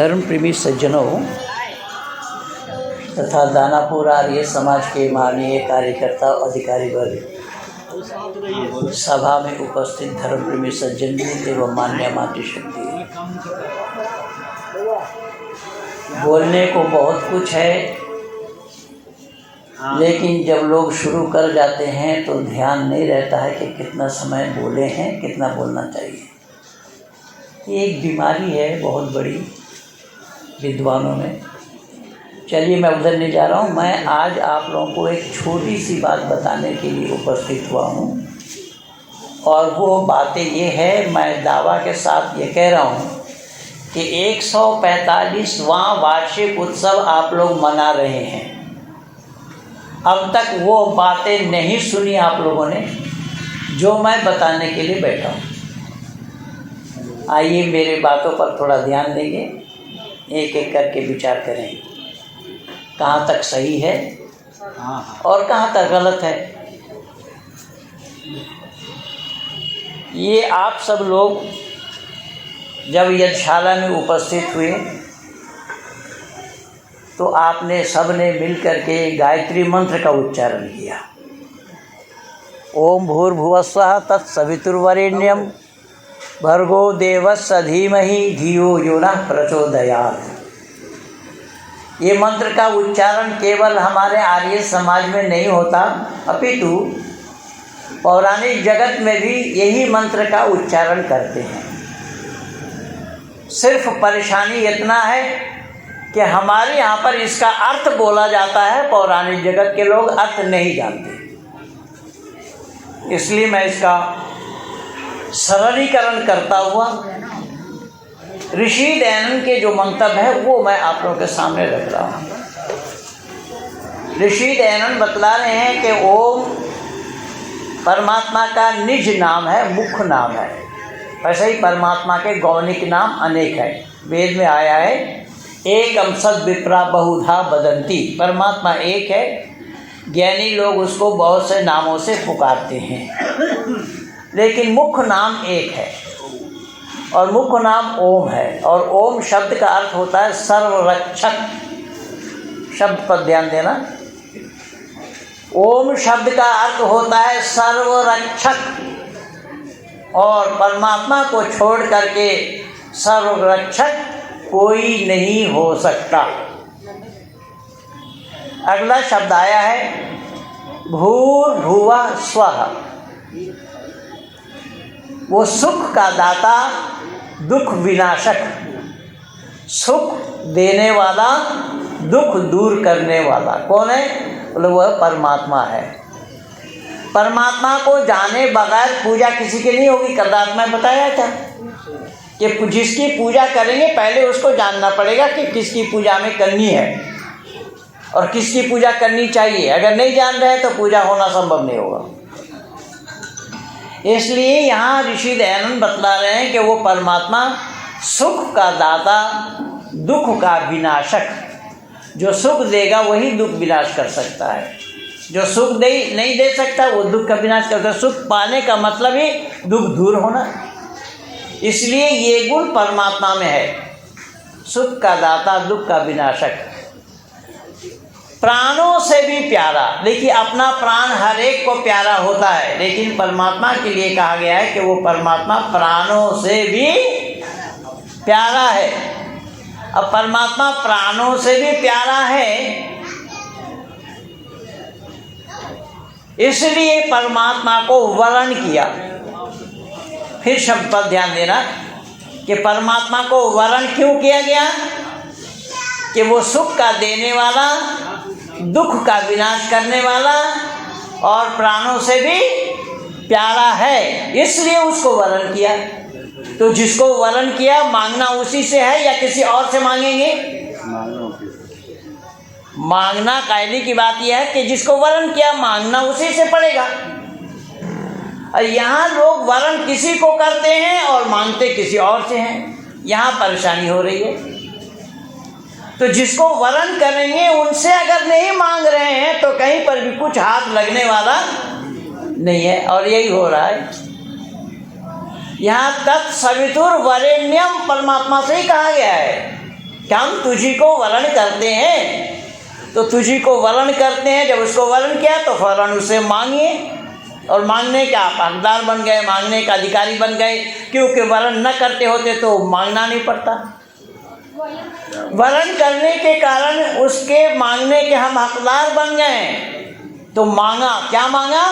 धर्म प्रेमी सज्जनों तथा दानापुर आर्य समाज के माननीय कार्यकर्ता अधिकारी वर्ग, सभा में उपस्थित धर्म प्रेमी सज्जन एवं मान्य मातृशक्ति, बोलने को बहुत कुछ है, लेकिन जब लोग शुरू कर जाते हैं तो ध्यान नहीं रहता है कि कितना समय बोले हैं, कितना बोलना चाहिए। ये एक बीमारी है बहुत बड़ी विद्वानों में। चलिए, मैं उधर नहीं जा रहा हूँ। मैं आज आप लोगों को एक छोटी सी बात बताने के लिए उपस्थित हुआ हूँ, और वो बातें ये है, मैं दावा के साथ ये कह रहा हूँ कि 145वां वार्षिक उत्सव आप लोग मना रहे हैं। अब तक वो बातें नहीं सुनी आप लोगों ने जो मैं बताने के लिए बैठा हूँ। आइए, मेरे बातों पर थोड़ा ध्यान देंगे, एक एक करके विचार करें कहाँ तक सही है और कहाँ तक गलत है। ये आप सब लोग जब यज्ञशाला में उपस्थित हुए तो आपने सबने मिल करके गायत्री मंत्र का उच्चारण किया। ओम भूर्भुवस्वः तत्सवितुर्वरेण्यं भर्गो देवस्य धीमहि धियो यो नः प्रचोदयात्। ये मंत्र का उच्चारण केवल हमारे आर्य समाज में नहीं होता, अपितु पौराणिक जगत में भी यही मंत्र का उच्चारण करते हैं। सिर्फ परेशानी इतना है कि हमारे यहाँ पर इसका अर्थ बोला जाता है, पौराणिक जगत के लोग अर्थ नहीं जानते। इसलिए मैं इसका सरलीकरण करता हुआ ऋषि दयानंद के जो मंतव्य है वो मैं आप लोगों के सामने रख रहा हूँ। ऋषि दयानंद बतला रहे हैं कि ओम परमात्मा का निज नाम है, मुख्य नाम है। वैसे ही परमात्मा के गौणिक नाम अनेक है। वेद में आया है एकम सद विप्रा बहुधा बदंती। परमात्मा एक है, ज्ञानी लोग उसको बहुत से नामों से पुकारते हैं, लेकिन मुख्य नाम एक है और मुख्य नाम ओम है। और ओम शब्द का अर्थ होता है सर्वरक्षक। शब्द पर ध्यान देना। ओम शब्द का अर्थ होता है सर्वरक्षक, और परमात्मा को छोड़ करके सर्वरक्षक कोई नहीं हो सकता। अगला शब्द आया है भूर्भुवः स्वः। वो सुख का दाता, दुख विनाशक, सुख देने वाला, दुख दूर करने वाला कौन है? बोले वह परमात्मा है। परमात्मा को जाने बगैर पूजा किसी की नहीं होगी। कल रात में बताया था कि जिसकी पूजा करेंगे पहले उसको जानना पड़ेगा कि किसकी पूजा में करनी है और किसकी पूजा करनी चाहिए। अगर नहीं जान रहे तो पूजा होना संभव नहीं होगा। इसलिए यहाँ ऋषि दयानंद बतला रहे हैं कि वो परमात्मा सुख का दाता, दुख का विनाशक। जो सुख देगा वही दुख विनाश कर सकता है। जो सुख नहीं दे सकता वो दुख का विनाश करता है। सुख पाने का मतलब ही दुख दूर होना। इसलिए ये गुण परमात्मा में है, सुख का दाता, दुख का विनाशक, प्राणों से भी प्यारा। देखिए, अपना प्राण हर एक को प्यारा होता है, लेकिन परमात्मा के लिए कहा गया है कि वो परमात्मा प्राणों से भी प्यारा है। अब परमात्मा प्राणों से भी प्यारा है, इसलिए परमात्मा को वर्ण किया। फिर शब्द पर ध्यान देना कि परमात्मा को वर्ण क्यों किया गया? कि वो सुख का देने वाला, दुख का विनाश करने वाला और प्राणों से भी प्यारा है, इसलिए उसको वर्ण किया। तो जिसको वर्ण किया, मांगना उसी से है या किसी और से मांगेंगे? मांगना कायली की बात यह है कि जिसको वर्ण किया, मांगना उसी से पड़ेगा। और यहाँ लोग वर्ण किसी को करते हैं और मांगते किसी और से हैं। यहाँ परेशानी हो रही है। तो जिसको वर्ण करेंगे उनसे अगर नहीं मांग रहे हैं तो कहीं पर भी कुछ हाथ लगने वाला नहीं है, और यही हो रहा है। यहाँ तत्सवितुर्वरेण्यम परमात्मा से ही कहा गया है कि हम तुझी को वर्ण करते हैं, तो तुझी को वर्ण करते हैं। जब उसको वर्ण किया तो फौरन उसे मांगिए, और मांगने के आप हकदार बन गए, मांगने का अधिकारी बन गए, क्योंकि वर्ण न करते होते तो मांगना नहीं पड़ता। वर्ण करने के कारण उसके मांगने के हम हकदार बन गए, तो मांगा, क्या मांगा?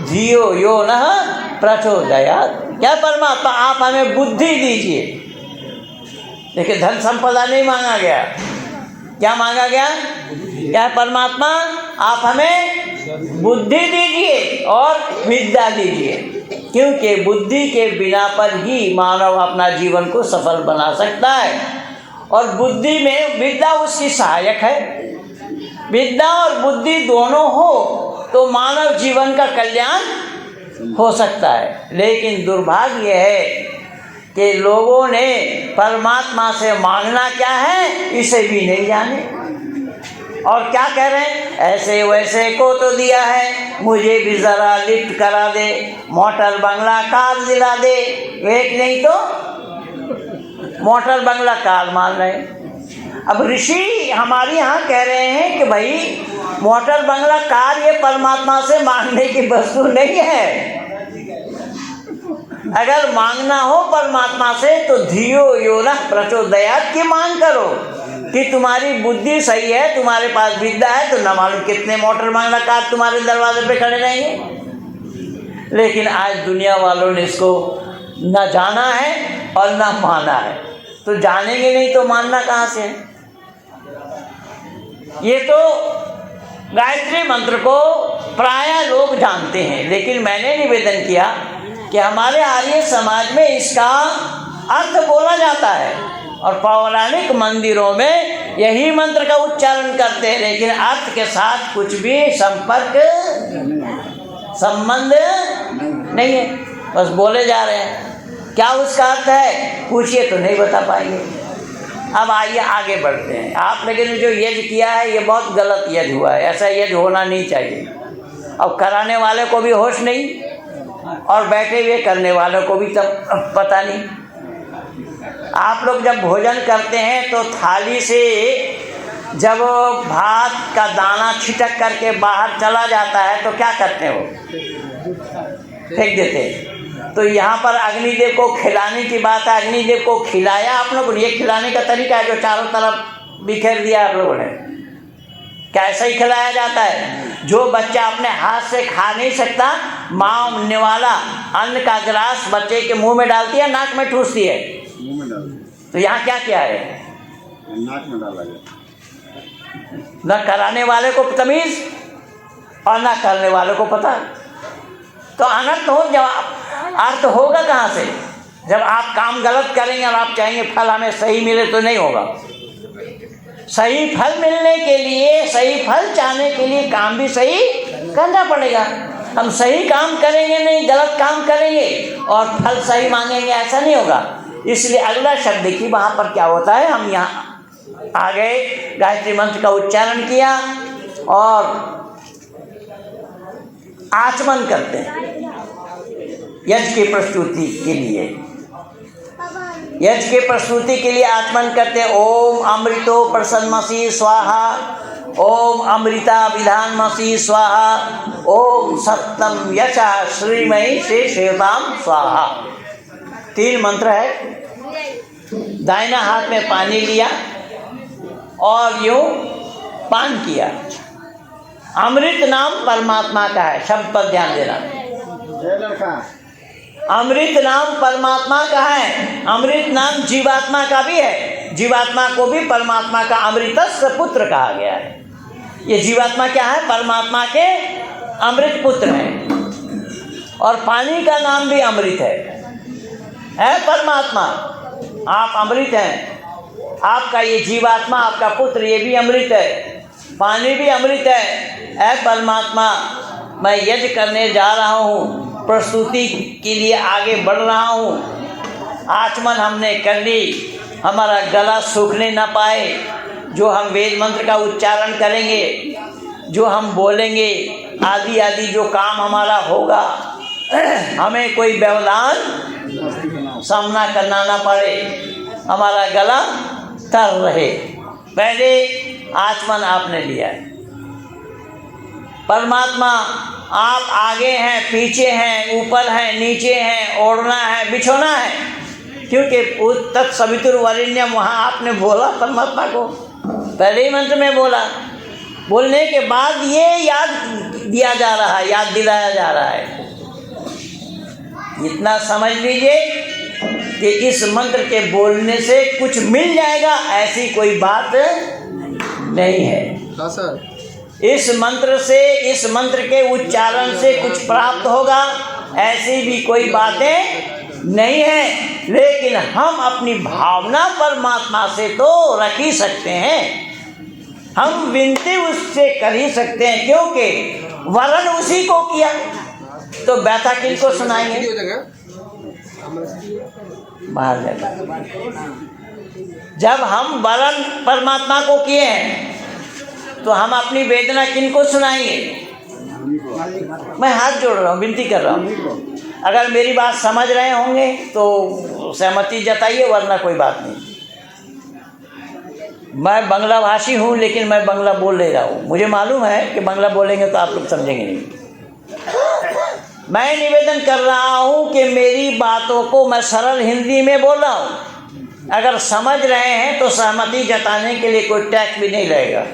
धियो यो न प्रचोदयात्, क्या परमात्मा आप हमें बुद्धि दीजिए। देखिए, धन संपदा नहीं मांगा गया, क्या मांगा गया? क्या परमात्मा आप हमें बुद्धि दीजिए और विद्या दीजिए, क्योंकि बुद्धि के बिना पर ही मानव अपना जीवन को सफल बना सकता है, और बुद्धि में विद्या उसकी सहायक है। विद्या और बुद्धि दोनों हो तो मानव जीवन का कल्याण हो सकता है। लेकिन दुर्भाग्य है कि लोगों ने परमात्मा से मांगना क्या है इसे भी नहीं जाने, और क्या कह रहे हैं? ऐसे वैसे को तो दिया है, मुझे भी ज़रा लिफ्ट करा दे, मोटर बंगला कार दिला दे। एक नहीं तो मोटर बंगला कार मान रहे। अब ऋषि हमारे यहाँ कह रहे हैं कि भाई मोटर बंगला कार ये परमात्मा से मांगने की वस्तु नहीं है। अगर मांगना हो परमात्मा से तो धियो यो न प्रचोदयात् की मांग करो कि तुम्हारी बुद्धि सही है, तुम्हारे पास विद्या है, तो न मालूम कितने मोटर बंगला कार तुम्हारे दरवाजे पे खड़े रहेंगे। लेकिन आज दुनिया वालों ने इसको न जाना है और न माना है, तो जानेंगे नहीं तो मानना कहाँ से है? ये तो गायत्री मंत्र को प्रायः लोग जानते हैं, लेकिन मैंने निवेदन किया कि हमारे आर्य समाज में इसका अर्थ बोला जाता है, और पौराणिक मंदिरों में यही मंत्र का उच्चारण करते हैं, लेकिन अर्थ के साथ कुछ भी संबंध नहीं है, बस बोले जा रहे हैं। क्या उसका अर्थ है पूछिए तो नहीं बता पाएंगे। अब आइए आगे बढ़ते हैं। आप लोगों ने जो यज्ञ किया है ये बहुत गलत यज्ञ हुआ है, ऐसा यज्ञ होना नहीं चाहिए। अब कराने वाले को भी होश नहीं, और बैठे हुए करने वालों को भी तब पता नहीं। आप लोग जब भोजन करते हैं तो थाली से जब भात का दाना छिटक करके बाहर चला जाता है तो क्या करते हो? फेंक देते हैं। तो यहाँ पर अग्निदेव को खिलाने की बात है, अग्निदेव को खिलाया आप लोगों ने। ये खिलाने का तरीका है जो चारों तरफ बिखेर दिया आप लोगों ने, कैसा ही खिलाया जाता है। जो बच्चा अपने हाथ से खा नहीं सकता, माँ निवाला अन्न का गिलास बच्चे के मुंह में डालती है, नाक में ठूसती है, मुंह में डाल। तो यहाँ क्या किया है? नाक में डाला गया। न कराने वाले को तमीज़ और न करने वाले को पता, तो अनर्थ हो। जब अर्थ होगा कहाँ से? जब आप काम गलत करेंगे और आप चाहेंगे फल हमें सही मिले तो नहीं होगा। सही फल मिलने के लिए, सही फल चाहने के लिए काम भी सही करना पड़ेगा। हम सही काम करेंगे नहीं, गलत काम करेंगे और फल सही मांगेंगे, ऐसा नहीं होगा। इसलिए अगला शब्द देखिए वहाँ पर क्या होता है। हम यहाँ आ गए, गायत्री मंत्र का उच्चारण किया और आचमन करते हैं यज्ञ की प्रस्तुति के लिए। यज्ञ के प्रस्तुति के लिए आचमन करते हैं। ओम अमृतो प्रसन्नमसि स्वाहा, ओम अमृता विधानमसि स्वाहा, ओम सत्यम यशा श्रीमयी शेषेताम स्वाहा। 3 मंत्र है। दाहिना हाथ में पानी लिया और यूं पान किया। अमृत नाम परमात्मा का है, शब्द पर ध्यान देना। अमृत नाम परमात्मा का है, अमृत नाम जीवात्मा का भी है। जीवात्मा को भी परमात्मा का अमृतस्य पुत्र कहा गया है। ये जीवात्मा क्या है? परमात्मा के अमृत पुत्र है। और पानी का नाम भी अमृत है परमात्मा। आप अमृत हैं, आपका ये जीवात्मा, आपका पुत्र ये भी अमृत है, पानी भी अमृत है परमात्मा। मैं यज्ञ करने जा रहा हूँ, प्रस्तुति के लिए आगे बढ़ रहा हूँ। आचमन हमने कर ली, हमारा गला सूखने ना पाए। जो हम वेद मंत्र का उच्चारण करेंगे, जो हम बोलेंगे, आदि आदि जो काम हमारा होगा, हमें कोई व्यवधान सामना करना ना पड़े, हमारा गला तर रहे। पहले आचमन आपने लिया है। परमात्मा आप आगे हैं, पीछे हैं, ऊपर हैं, नीचे हैं, ओढ़ना है, बिछोना है, क्योंकि तत्सवितुर्वरेण्यम वहाँ आपने बोला परमात्मा को, पहले ही मंत्र में बोला। बोलने के बाद ये याद दिया जा रहा है, याद दिलाया जा रहा है। इतना समझ लीजिए कि इस मंत्र के बोलने से कुछ मिल जाएगा, ऐसी कोई बात नहीं है। हाँ सर। इस मंत्र से, इस मंत्र के उच्चारण से कुछ प्राप्त होगा, ऐसी भी कोई बातें नहीं है। लेकिन हम अपनी भावना परमात्मा से तो रख ही सकते हैं, हम विनती उससे कर ही सकते हैं, क्योंकि वरण उसी को किया, तो व्यथा किनको सुनाएंगे? बाहर जाकर जब हम वरण परमात्मा को किए हैं, तो हम अपनी वेदना किनको सुनाएंगे? मैं हाथ जोड़ रहा हूँ, विनती कर रहा हूँ। अगर मेरी बात समझ रहे होंगे तो सहमति जताइए, वरना कोई बात नहीं। मैं बांग्ला भाषी हूँ, लेकिन मैं बांग्ला बोल ले रहा हूँ। मुझे मालूम है कि बांग्ला बोलेंगे तो आप लोग समझेंगे नहीं। मैं निवेदन कर रहा हूँ कि मेरी बातों को मैं सरल हिंदी में बोल रहा हूँ। अगर समझ रहे हैं तो सहमति जताने के लिए कोई टैक्स भी नहीं लगेगा।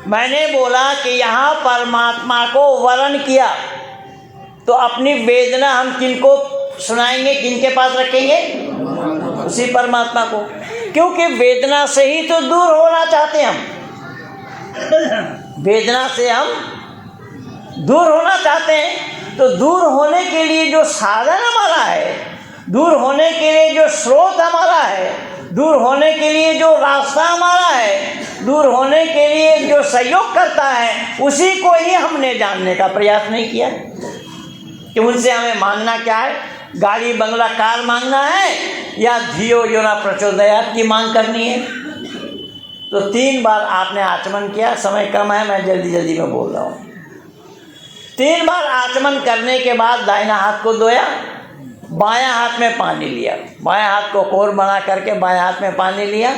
मैंने बोला कि यहाँ परमात्मा को वरण किया, तो अपनी वेदना हम किनको सुनाएंगे, किनके पास रखेंगे? उसी परमात्मा को, क्योंकि वेदना से ही तो दूर होना चाहते हैं हम। वेदना से हम दूर होना चाहते हैं, तो दूर होने के लिए जो साधन हमारा है, दूर होने के लिए जो स्रोत हमारा है, दूर होने के लिए जो रास्ता हमारा है, दूर होने के लिए जो सहयोग करता है, उसी को ही हमने जानने का प्रयास नहीं किया कि उनसे हमें मांगना क्या है। गाड़ी बंगला कार मांगना है या धियो यो न प्रचोदयात् की मांग करनी है। तो 3 बार आपने आचमन किया। समय कम है, मैं जल्दी जल्दी में बोल रहा हूँ। 3 बार आचमन करने के बाद दाहिना हाथ को धोया, बायां हाथ में पानी लिया, बायां हाथ को कोर बना करके बायां हाथ में पानी लिया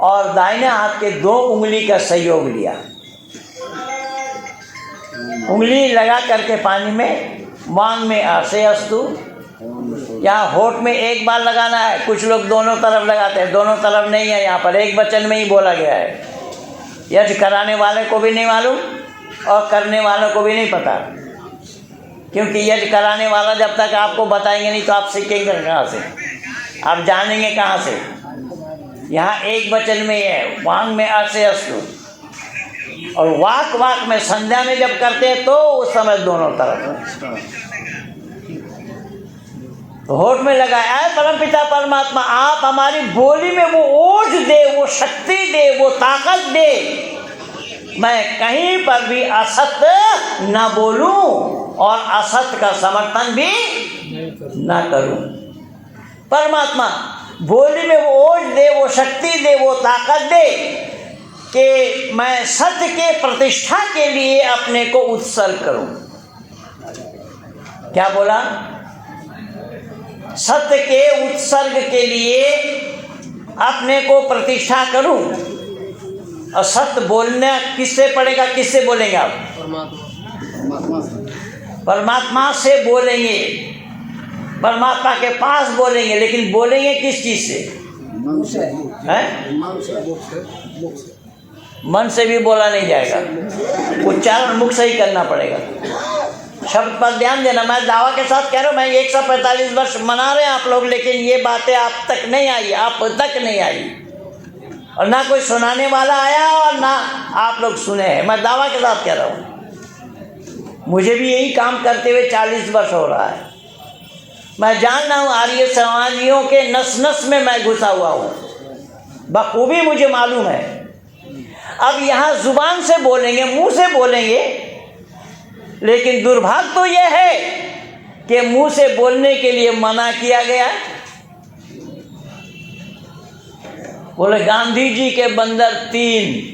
और दाहिने हाथ के 2 उंगली का सहयोग लिया। उंगली लगा करके पानी में वांग में आसे अस्तु, यहाँ होठ में 1 बार लगाना है। कुछ लोग दोनों तरफ लगाते हैं, दोनों तरफ नहीं है, यहाँ पर एक वचन में ही बोला गया है। यज्ञ कराने वाले को भी नहीं मालूम और करने वालों को भी नहीं पता, क्योंकि यज्ञ कराने वाला जब तक आपको बताएंगे नहीं तो आप सीखेंगे कहाँ से, आप जानेंगे कहाँ से। यहाँ एक वचन में है, वांग में आसे अस्तु, और वाक में संध्या में जब करते हैं तो उस समय दोनों तरफ तो होठ में लगाया है। परमपिता परमात्मा आप हमारी बोली में वो ओज दे, वो शक्ति दे, वो ताकत दे, मैं कहीं पर भी असत न बोलूं और असत का समर्थन भी न करूं। परमात्मा बोली में वो ओज दे, वो शक्ति दे, वो ताकत दे कि मैं सत्य के प्रतिष्ठा के लिए अपने को उत्सर्ग करूं। क्या बोला? सत्य के उत्सर्ग के लिए अपने को प्रतिष्ठा करूं। और सत्य बोलना किससे पड़ेगा, किससे बोलेंगे आप? परमात्मा से बोलेंगे, परमात्मा के पास बोलेंगे, लेकिन बोलेंगे किस चीज से? मन से भी बोला नहीं जाएगा, उच्चारण मुख से ही करना पड़ेगा। शब्द पर ध्यान देना। मैं दावा के साथ कह रहा हूँ, मैं 145 वर्ष मना रहे हैं आप लोग, लेकिन ये बातें आप तक नहीं आई, आप तक नहीं आई, और ना कोई सुनाने वाला आया और ना आप लोग सुने हैं। मैं दावा के साथ कह रहा हूँ, मुझे भी यही काम करते हुए 40 वर्ष हो रहा है। मैं जान रहा हूँ आर्य समाजियों के नस नस में मैं घुसा हुआ हूँ, बखूबी मुझे मालूम है। अब यहाँ जुबान से बोलेंगे, मुंह से बोलेंगे, लेकिन दुर्भाग्य तो यह है कि मुंह से बोलने के लिए मना किया गया। बोले गांधी जी के बंदर 3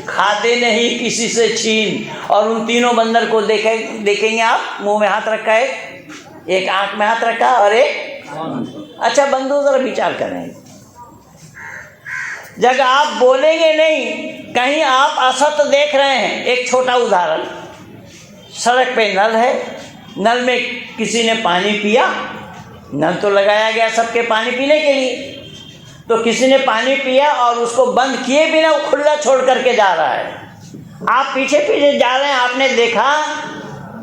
खाते नहीं किसी से छीन, और उन तीनों बंदर को देखेंगे आप, मुंह में हाथ रखा है, एक आंख में हाथ रखा और एक अच्छा बंधु जरा विचार करें, जब आप बोलेंगे नहीं, कहीं आप असत देख रहे हैं। एक छोटा उदाहरण, सड़क पे नल है, नल में किसी ने पानी पिया, नल तो लगाया गया सबके पानी पीने के लिए, तो किसी ने पानी पिया और उसको बंद किए बिना वो खुला छोड़ करके जा रहा है। आप पीछे पीछे जा रहे हैं, आपने देखा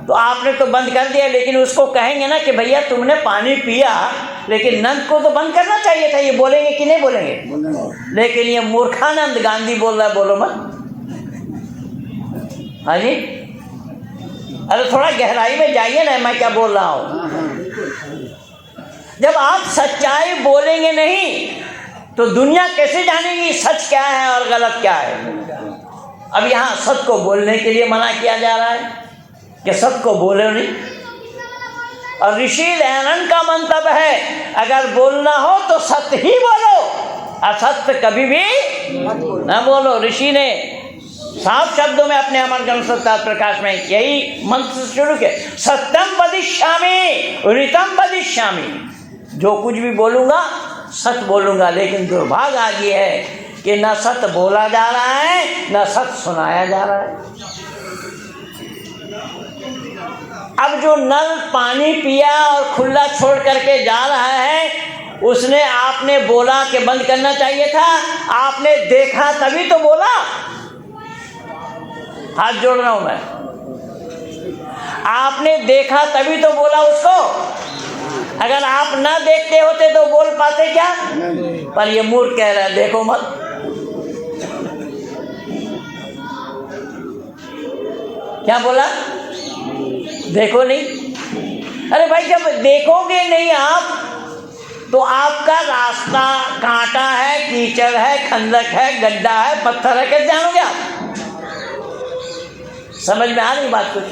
तो आपने तो बंद कर दिया, लेकिन उसको कहेंगे ना कि भैया तुमने पानी पिया, लेकिन नल को तो बंद करना चाहिए था। ये बोलेंगे कि नहीं बोलेंगे? लेकिन ये मूर्खानंद गांधी बोल रहा है, बोलो मत। हाँ जी, अरे थोड़ा गहराई में जाइए ना, मैं क्या बोल रहा हूँ। जब आप सच्चाई बोलेंगे नहीं तो दुनिया कैसे जानेगी सच क्या है और गलत क्या है। अब यहाँ सत्य को बोलने के लिए मना किया जा रहा है कि सत्य को बोले नहीं। और ऋषि दयानंद का मंतव्य है, अगर बोलना हो तो सत्य ही बोलो, असत्य कभी भी न बोलो। ऋषि ने साफ शब्दों में अपने अमर ग्रंथ सत्यार्थ प्रकाश में यही मंत्र शुरू किया, सत्यम वदिष्यामि ऋतम वदिष्यामि। जो कुछ भी बोलूँगा सत्य बोलूँगा, लेकिन दुर्भाग्य आज ये है कि न सत्य बोला जा रहा है न सत्य सुनाया जा रहा है। अब जो नल पानी पिया और खुला छोड़ करके जा रहा है, उसने आपने बोला कि बंद करना चाहिए था, आपने देखा तभी तो बोला। हाथ जोड़ रहा हूं मैं, आपने देखा तभी तो बोला उसको। अगर आप ना देखते होते तो बोल पाते क्या? पर ये मूर्ख कह रहा है देखो मत। क्या बोला? देखो नहीं। अरे भाई जब देखोगे नहीं आप तो आपका रास्ता कांटा है, कीचड़ है, खंदक है, गड्ढा है, पत्थर है, कैसे जानोगे आप? समझ में आ रही बात कुछ?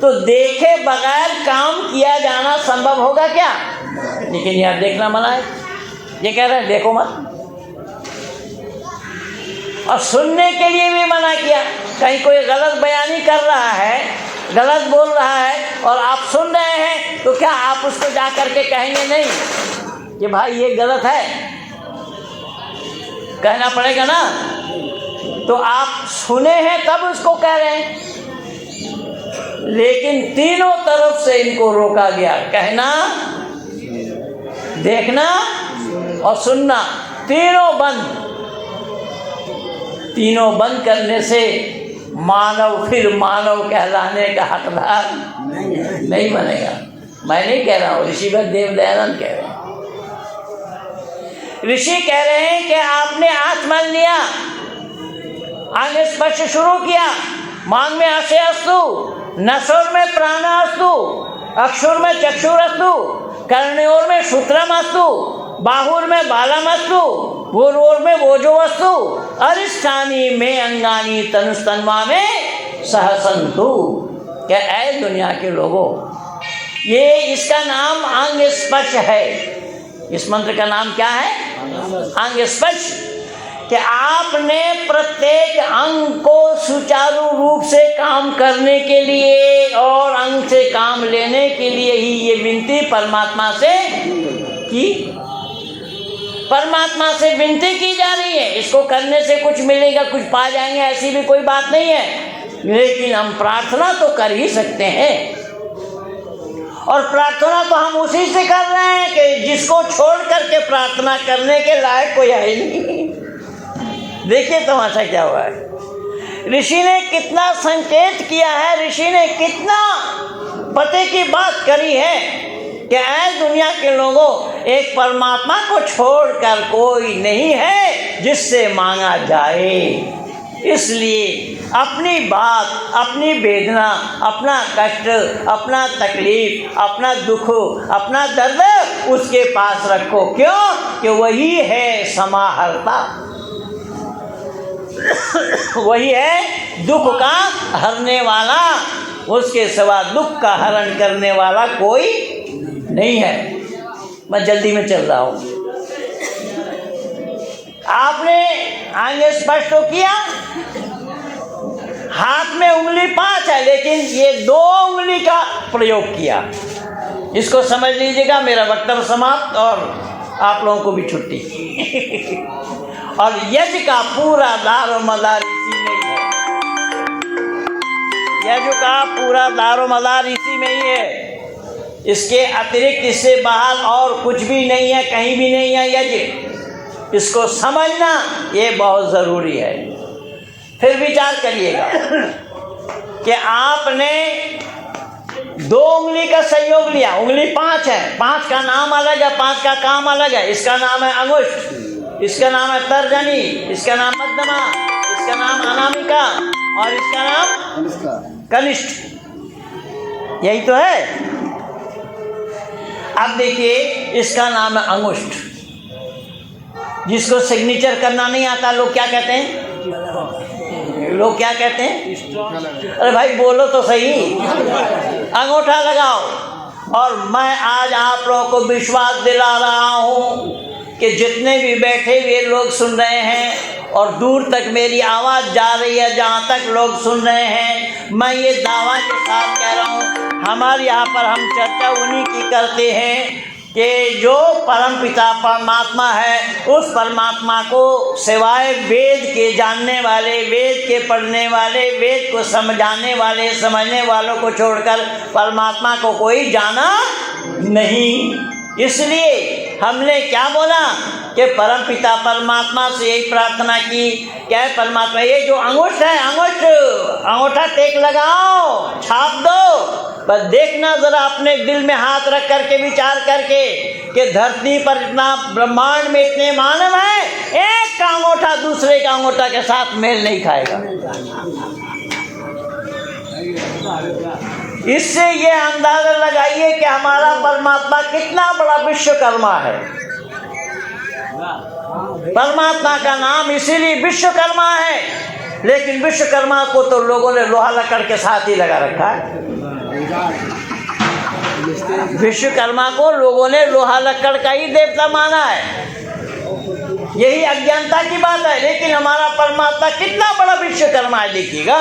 तो देखे बगैर काम किया जाना संभव होगा क्या? लेकिन यार देखना मना है, ये कह रहे हैं देखो मत। और सुनने के लिए भी मना किया। कहीं कोई गलत बयानी कर रहा है, गलत बोल रहा है और आप सुन रहे हैं, तो क्या आप उसको जा करके कहेंगे नहीं कि भाई ये गलत है? कहना पड़ेगा ना। तो आप सुने हैं तब उसको कह रहे हैं, लेकिन तीनों तरफ से इनको रोका गया। कहना, देखना और सुनना, तीनों बंद। तीनों बंद करने से मानव फिर मानव कहलाने का हकदार नहीं बनेगा। मैं नहीं कह रहा हूँ, ऋषि देव दयानंद कह रहे हैं। ऋषि कह रहे हैं कि आपने आंख मल लिया, आगे स्पर्श शुरू किया, मांग में आशे अस्तु, नसोर में प्राण अस्तु, अक्षुर में चक्षुर अस्तु, कर्णयोर में सूत्रम अस्तु, बाहुर में बालम अस्तु, भूरोर में वोजो अस्तु, अरिष्ठानी में अंगानी तनुस्तन्वा में सहसंतु। क्या ऐ दुनिया के लोगों, ये इसका नाम अंग स्पर्श है। इस मंत्र का नाम क्या है? अंग स्पर्श। कि आपने प्रत्येक अंग को सुचारू रूप से काम करने के लिए और अंग से काम लेने के लिए ही ये विनती परमात्मा से की। परमात्मा से विनती की जा रही है। इसको करने से कुछ मिलेगा, कुछ पा जाएंगे, ऐसी भी कोई बात नहीं है। लेकिन हम प्रार्थना तो कर ही सकते हैं, और प्रार्थना तो हम उसी से कर रहे हैं कि जिसको छोड़ करके प्रार्थना करने के लायक कोई है ही नहीं। देखिए तमाशा क्या हुआ है। ऋषि ने कितना संकेत किया है, ऋषि ने कितना पते की बात करी है कि ऐ दुनिया के लोगों, एक परमात्मा को छोड़कर कोई नहीं है जिससे मांगा जाए। इसलिए अपनी बात, अपनी वेदना, अपना कष्ट, अपना तकलीफ, अपना दुख, अपना दर्द उसके पास रखो। क्यों? कि वही है समाहर्ता, वही है दुख का हरने वाला। उसके सिवा दुख का हरण करने वाला कोई नहीं है। मैं जल्दी में चल रहा हूँ। आपने आगे स्पष्ट तो किया, हाथ में उंगली 5 है, लेकिन ये 2 उंगली का प्रयोग किया। इसको समझ लीजिएगा। मेरा वक्तव्य समाप्त और आप लोगों को भी छुट्टी। और यज्ञ का पूरा दारो मदार इसी में ही है। यज्ञ का पूरा दारो मदार इसी में ही है। इसके अतिरिक्त, इससे बाहर और कुछ भी नहीं है, कहीं भी नहीं है यज्ञ। इसको समझना ये बहुत ज़रूरी है। फिर विचार करिएगा कि आपने 2 उंगली का सहयोग लिया। उंगली 5 है, 5 का नाम अलग है, 5 का काम अलग है। इसका नाम है अंगुष्ठ, इसका नाम है तर्जनी, इसका नाम मध्यमा, इसका नाम अनामिका और इसका नाम कनिष्ठ। यही तो है। अब देखिए, इसका नाम है अंगुष्ठ। जिसको सिग्नेचर करना नहीं आता, लोग क्या कहते हैं? लोग क्या कहते हैं? अरे भाई बोलो तो सही, अंगूठा लगाओ। और मैं आज आप लोगों को विश्वास दिला रहा हूँ कि जितने भी बैठे हुए लोग सुन रहे हैं और दूर तक मेरी आवाज़ जा रही है, जहाँ तक लोग सुन रहे हैं, मैं ये दावा के साथ कह रहा हूँ, हमारे यहाँ पर हम चर्चा उन्हीं की करते हैं कि जो परम पिता परमात्मा है, उस परमात्मा को सिवाय वेद के जानने वाले, वेद के पढ़ने वाले, वेद को समझाने वाले, समझने वालों को छोड़कर परमात्मा को कोई जाना नहीं। इसलिए हमने क्या बोला कि परम पिता परमात्मा से यही प्रार्थना की, क्या है परमात्मा, ये जो अंगूठ है, अंगूठा टेक लगाओ, छाप दो। बस देखना ज़रा अपने दिल में हाथ रख करके विचार करके कि धरती पर इतना ब्रह्मांड में इतने मानव हैं, एक का अंगूठा दूसरे का अंगूठा के साथ मेल नहीं खाएगा। इससे ये अंदाजा लगाइए कि हमारा परमात्मा कितना बड़ा विश्वकर्मा है। परमात्मा का नाम इसीलिए विश्वकर्मा है, लेकिन विश्वकर्मा को तो लोगों ने लोहा लकड़ के साथ ही लगा रखा है। विश्वकर्मा को लोगों ने लोहा लकड़ का ही देवता माना है। यही अज्ञानता की बात है। लेकिन हमारा परमात्मा कितना बड़ा विश्वकर्मा है। देखिएगा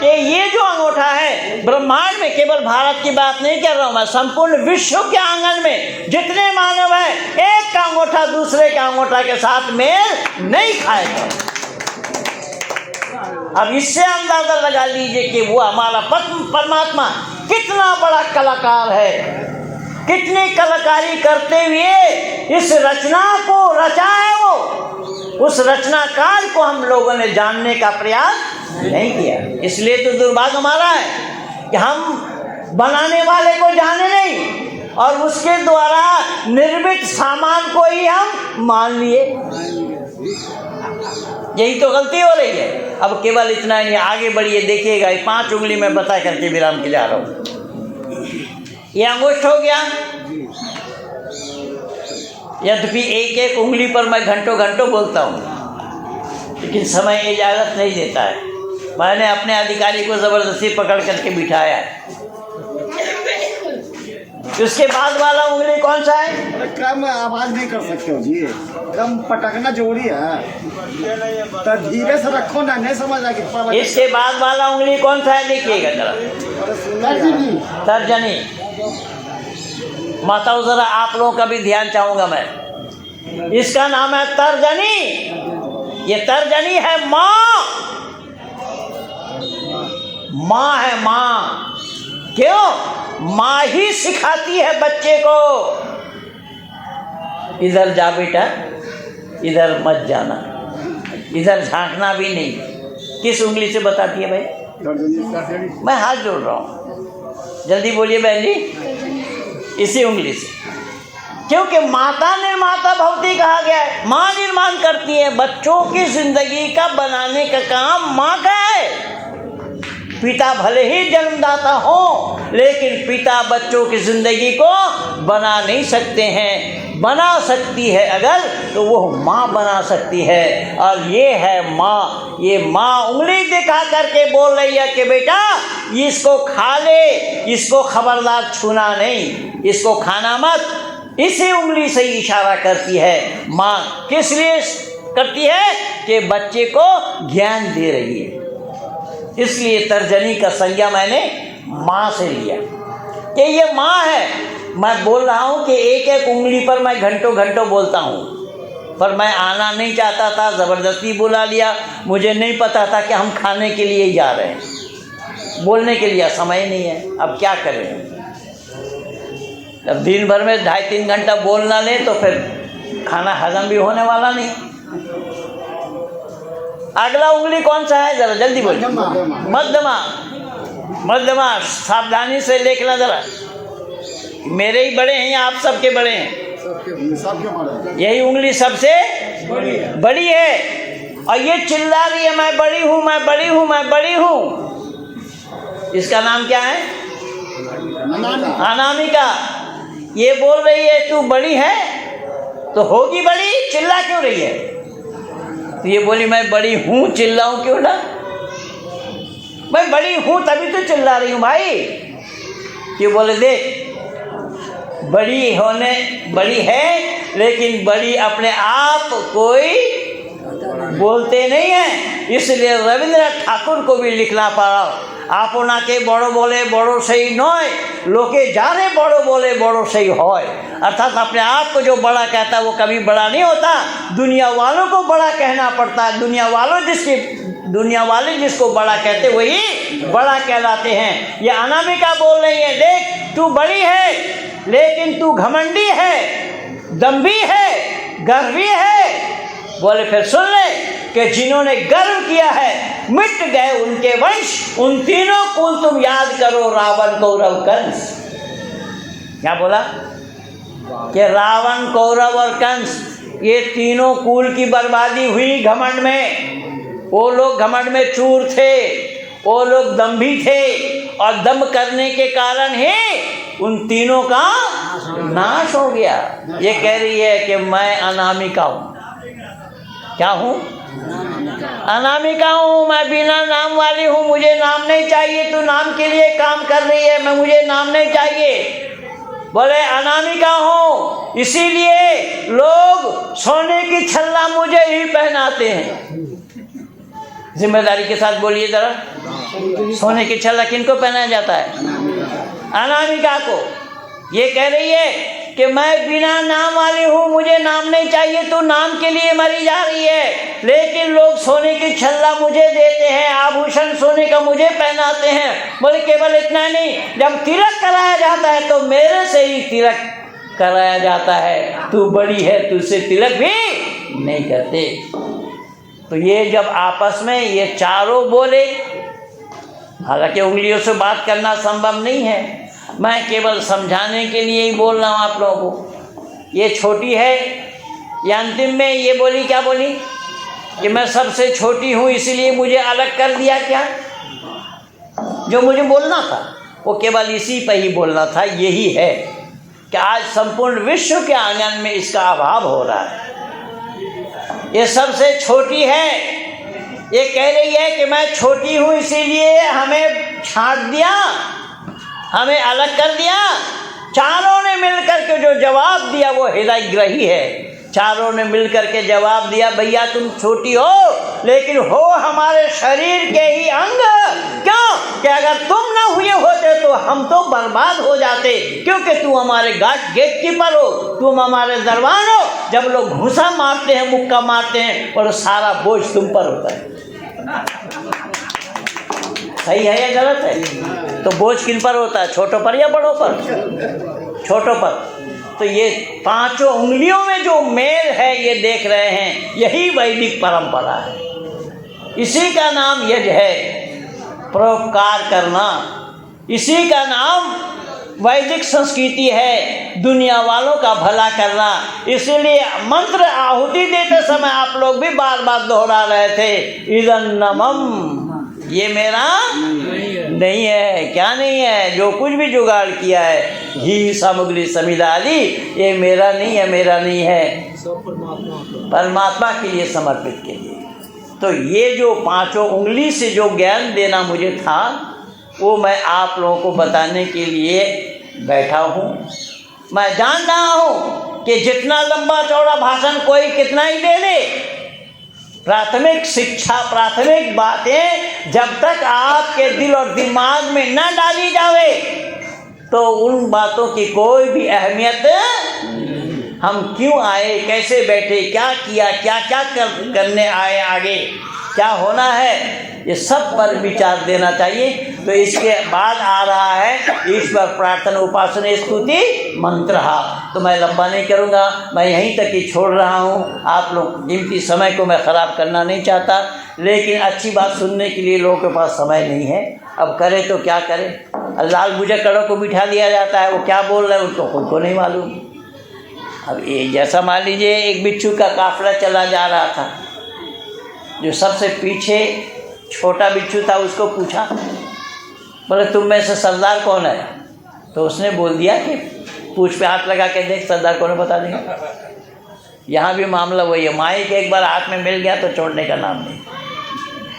कि ये जो अंगूठा है, ब्रह्मांड में, केवल भारत की बात नहीं कर रहा हूँ मैं, संपूर्ण विश्व के आंगन में जितने मानव हैं, एक का अंगूठा दूसरे के अंगूठा के साथ मेल नहीं खाएगा। अब इससे अंदाजा लगा लीजिए कि वो हमारा परमात्मा कितना बड़ा कलाकार है, कितनी कलाकारी करते हुए इस रचना को रचा है। वो उस रचनाकार को हम लोगों ने जानने का प्रयास नहीं किया। इसलिए तो दुर्भाग्य हमारा है कि हम बनाने वाले को जाने नहीं और उसके द्वारा निर्मित सामान को ही हम मान लिए। यही तो गलती हो रही है। अब केवल इतना ही, आगे बढ़िए, देखिएगा। 5 उंगली में बता करके विराम के जा रहा हूँ। ये अंगुष्ठ हो गया। यद्यपि एक एक उंगली पर मैं घंटों घंटों बोलता हूँ, लेकिन समय इजाज़त नहीं देता है। मैंने अपने अधिकारी को ज़बरदस्ती पकड़ करके बिठाया है। उसके बाद वाला उंगली कौन सा है? कम आवाज नहीं कर सकते हो जी, कम पटकना जरूरी है, तो धीरे से रखो ना, नहीं समझ आ कि। इसके बाद वाला उंगली कौन सा है? देखिएगा जरा, तर्जनी। माताओं जरा आप लोगों का भी ध्यान चाहूंगा मैं। इसका नाम है तर्जनी। ये तर्जनी है माँ, माँ है माँ। क्यों? माँ ही सिखाती है बच्चे को, इधर जा बेटा, इधर मत जाना, इधर झांकना भी नहीं। किस उंगली से बताती है भाई? मैं हाथ जोड़ रहा हूँ, जल्दी बोलिए बहन जी। इसी उंगली से, क्योंकि माता निर्माता भवती कहा गया है। माँ निर्माण करती है, बच्चों की जिंदगी का बनाने का काम माँ का है। पिता भले ही जन्मदाता हो, लेकिन पिता बच्चों की जिंदगी को बना नहीं सकते हैं। बना सकती है अगर, तो वो माँ बना सकती है। और ये है माँ। ये माँ उंगली दिखा करके बोल रही है कि बेटा इसको खा ले, इसको खबरदार छूना नहीं, इसको खाना मत। इसी उंगली से इशारा करती है माँ। किस लिए करती है? कि बच्चे को ज्ञान दे रही है। इसलिए तर्जनी का संज्ञा मैंने माँ से लिया कि ये माँ है। मैं बोल रहा हूँ कि एक एक उंगली पर मैं घंटों घंटों बोलता हूँ, पर मैं आना नहीं चाहता था, ज़बरदस्ती बुला लिया। मुझे नहीं पता था कि हम खाने के लिए ही जा रहे हैं, बोलने के लिए समय नहीं है। अब क्या करें, अब दिन भर में 2.5-3 घंटा बोल ना लें तो फिर खाना हजम भी होने वाला नहीं। अगला उंगली कौन सा है, ज़रा जल्दी बोलिए। मध्यमा। मध्यमा, सावधानी से देखना ज़रा। मेरे ही बड़े हैं या आप सबके बड़े हैं? यही उंगली सबसे बड़ी है और ये चिल्ला रही है मैं बड़ी हूँ, मैं बड़ी हूँ, मैं बड़ी हूँ। इसका नाम क्या है? अनामिका। ये बोल रही है तू बड़ी है तो होगी बड़ी, चिल्ला क्यों रही है? तो ये बोली मैं बड़ी हूँ, चिल्लाऊँ क्यों ना? मैं बड़ी हूँ तभी तो चिल्ला रही हूँ भाई। ये बोले देख, बड़ी है लेकिन बड़ी अपने आप कोई बोलते नहीं है। इसलिए रविंद्रनाथ ठाकुर को भी लिखना पड़ा, आपना के बड़ो बोले बड़ो सही नय, लोके जाने बड़ो बोले बड़ो सही होय। अर्थात अपने आप को जो बड़ा कहता है वो कभी बड़ा नहीं होता, दुनिया वालों को बड़ा कहना पड़ता है। दुनिया वाले जिसको बड़ा कहते वही बड़ा कहलाते हैं। ये अनामिका बोल रही है, देख तू बड़ी है लेकिन तू घमंडी है, दम्भी है, गर्वी है। बोले फिर सुन ले कि जिन्होंने गर्व किया है मिट गए उनके वंश, उन तीनों कुल तुम याद करो, रावण कौरव कंस। क्या बोला कि रावण कौरव और कंस ये तीनों कुल की बर्बादी हुई घमंड में। वो लोग घमंड में चूर थे, वो लोग दम्भी थे और दम करने के कारण ही उन तीनों का नाश हो गया। ये कह रही है कि मैं अनामिका हूँ। क्या हूँ? अनामिका हूँ, मैं बिना नाम वाली हूँ, मुझे नाम नहीं चाहिए। तू नाम के लिए काम कर रही है, मैं मुझे नाम नहीं चाहिए। बोले अनामिका हूँ, इसीलिए लोग सोने की छल्ला मुझे ही पहनाते हैं। जिम्मेदारी के साथ बोलिए जरा, सोने की छल्ला किनको पहनाया जाता है? अनामिका को। ये कह रही है कि मैं बिना नाम वाली हूँ, मुझे नाम नहीं चाहिए। तू नाम के लिए मरी जा रही है, लेकिन लोग सोने की छल्ला मुझे देते हैं, आभूषण सोने का मुझे पहनाते हैं। बोले केवल इतना नहीं, जब तिलक कराया जाता है तो मेरे से ही तिलक कराया जाता है। तू बड़ी है, तुझसे तिलक भी नहीं करते। तो ये जब आपस में ये चारों बोले, हालांकि उंगलियों से बात करना संभव नहीं है, मैं केवल समझाने के लिए ही बोल रहा हूँ आप लोगों को। ये छोटी है, ये अंतिम में ये बोली, क्या बोली कि मैं सबसे छोटी हूँ इसलिए मुझे अलग कर दिया। क्या जो मुझे बोलना था वो केवल इसी पर ही बोलना था। यही है कि आज संपूर्ण विश्व के आंगन में इसका अभाव हो रहा है। ये सबसे छोटी है, ये कह रही है कि मैं छोटी हूँ इसीलिए हमें छांट दिया, हमें अलग कर दिया। चारों ने मिलकर के जो जवाब दिया वो हृदयग्राही है। चारों ने मिलकर के जवाब दिया, भैया तुम छोटी हो लेकिन हो हमारे शरीर के ही अंग। क्यों कि अगर तुम ना हुए होते तो हम तो बर्बाद हो जाते, क्योंकि तू हमारे गेट कीपर हो, तुम हमारे दरबान हो। जब लोग घुसा मारते हैं, मुक्का मारते हैं, और सारा बोझ तुम पर होता है। सही है या गलत है? तो बोझ किन पर होता है, छोटों पर या बड़ों पर? छोटों पर। तो ये पांचों उंगलियों में जो मेल है ये देख रहे हैं, यही वैदिक परंपरा है। इसी का नाम यज्ञ है, परोपकार करना। इसी का नाम वैदिक संस्कृति है, दुनिया वालों का भला करना। इसीलिए मंत्र आहुति देते समय आप लोग भी बार बार दोहरा रहे थे, इदन्नमम, ये मेरा नहीं है। क्या नहीं है? जो कुछ भी जुगाड़ किया है, घी सामग्री समिधाली, ये मेरा नहीं है, मेरा नहीं है, परमात्मा के लिए समर्पित के लिए। तो ये जो पांचों उंगली से जो ज्ञान देना मुझे था वो मैं आप लोगों को बताने के लिए बैठा हूँ। मैं जान रहा हूँ कि जितना लंबा चौड़ा भाषण कोई कितना ही दे ले, प्राथमिक शिक्षा, प्राथमिक बातें जब तक आपके दिल और दिमाग में न डाली जावे तो उन बातों की कोई भी अहमियत, हम क्यों आए, कैसे बैठे, क्या किया, क्या क्या करने आए, आगे क्या होना है, ये सब पर विचार देना चाहिए। तो इसके बाद आ रहा है ईश्वर प्रार्थना उपासना स्तुति मंत्र। तो मैं लंबा नहीं करूँगा, मैं यहीं तक ही छोड़ रहा हूँ। आप लोग कीमती समय को मैं ख़राब करना नहीं चाहता, लेकिन अच्छी बात सुनने के लिए लोगों के पास समय नहीं है। अब करें तो क्या करें। लाल बुझक्कड़ों को बिठा दिया जाता है, वो क्या बोल रहे हैं उनको खुद को नहीं मालूम। अब ये जैसा मान लीजिए एक बिच्छू का काफिला चला जा रहा था, जो सबसे पीछे छोटा बिच्छू था उसको पूछा, बोले तुम में से सरदार कौन है? तो उसने बोल दिया कि पूछ पे हाथ लगा के देख, सरदार कौन है बता देंगे। यहाँ भी मामला वही है, माइक एक बार हाथ में मिल गया तो छोड़ने का नाम नहीं।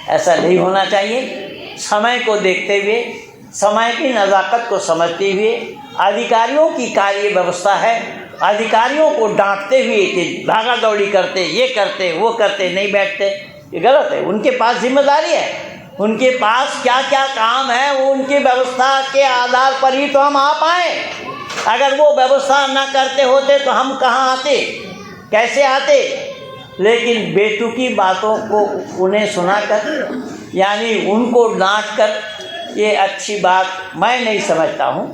ऐसा नहीं होना चाहिए। समय को देखते हुए, समय की नज़ाकत को समझते हुए, अधिकारियों की कार्य व्यवस्था है, अधिकारियों को डांटते हुए कि भागा दौड़ी करते, ये करते, वो करते, नहीं बैठते, ये गलत है। उनके पास जिम्मेदारी है, उनके पास क्या क्या काम है, वो उनकी व्यवस्था के आधार पर ही तो हम आ पाए। अगर वो व्यवस्था ना करते होते तो हम कहाँ आते, कैसे आते। लेकिन बेतुकी बातों को उन्हें सुनाकर, यानी उनको डांट कर, ये अच्छी बात मैं नहीं समझता हूँ।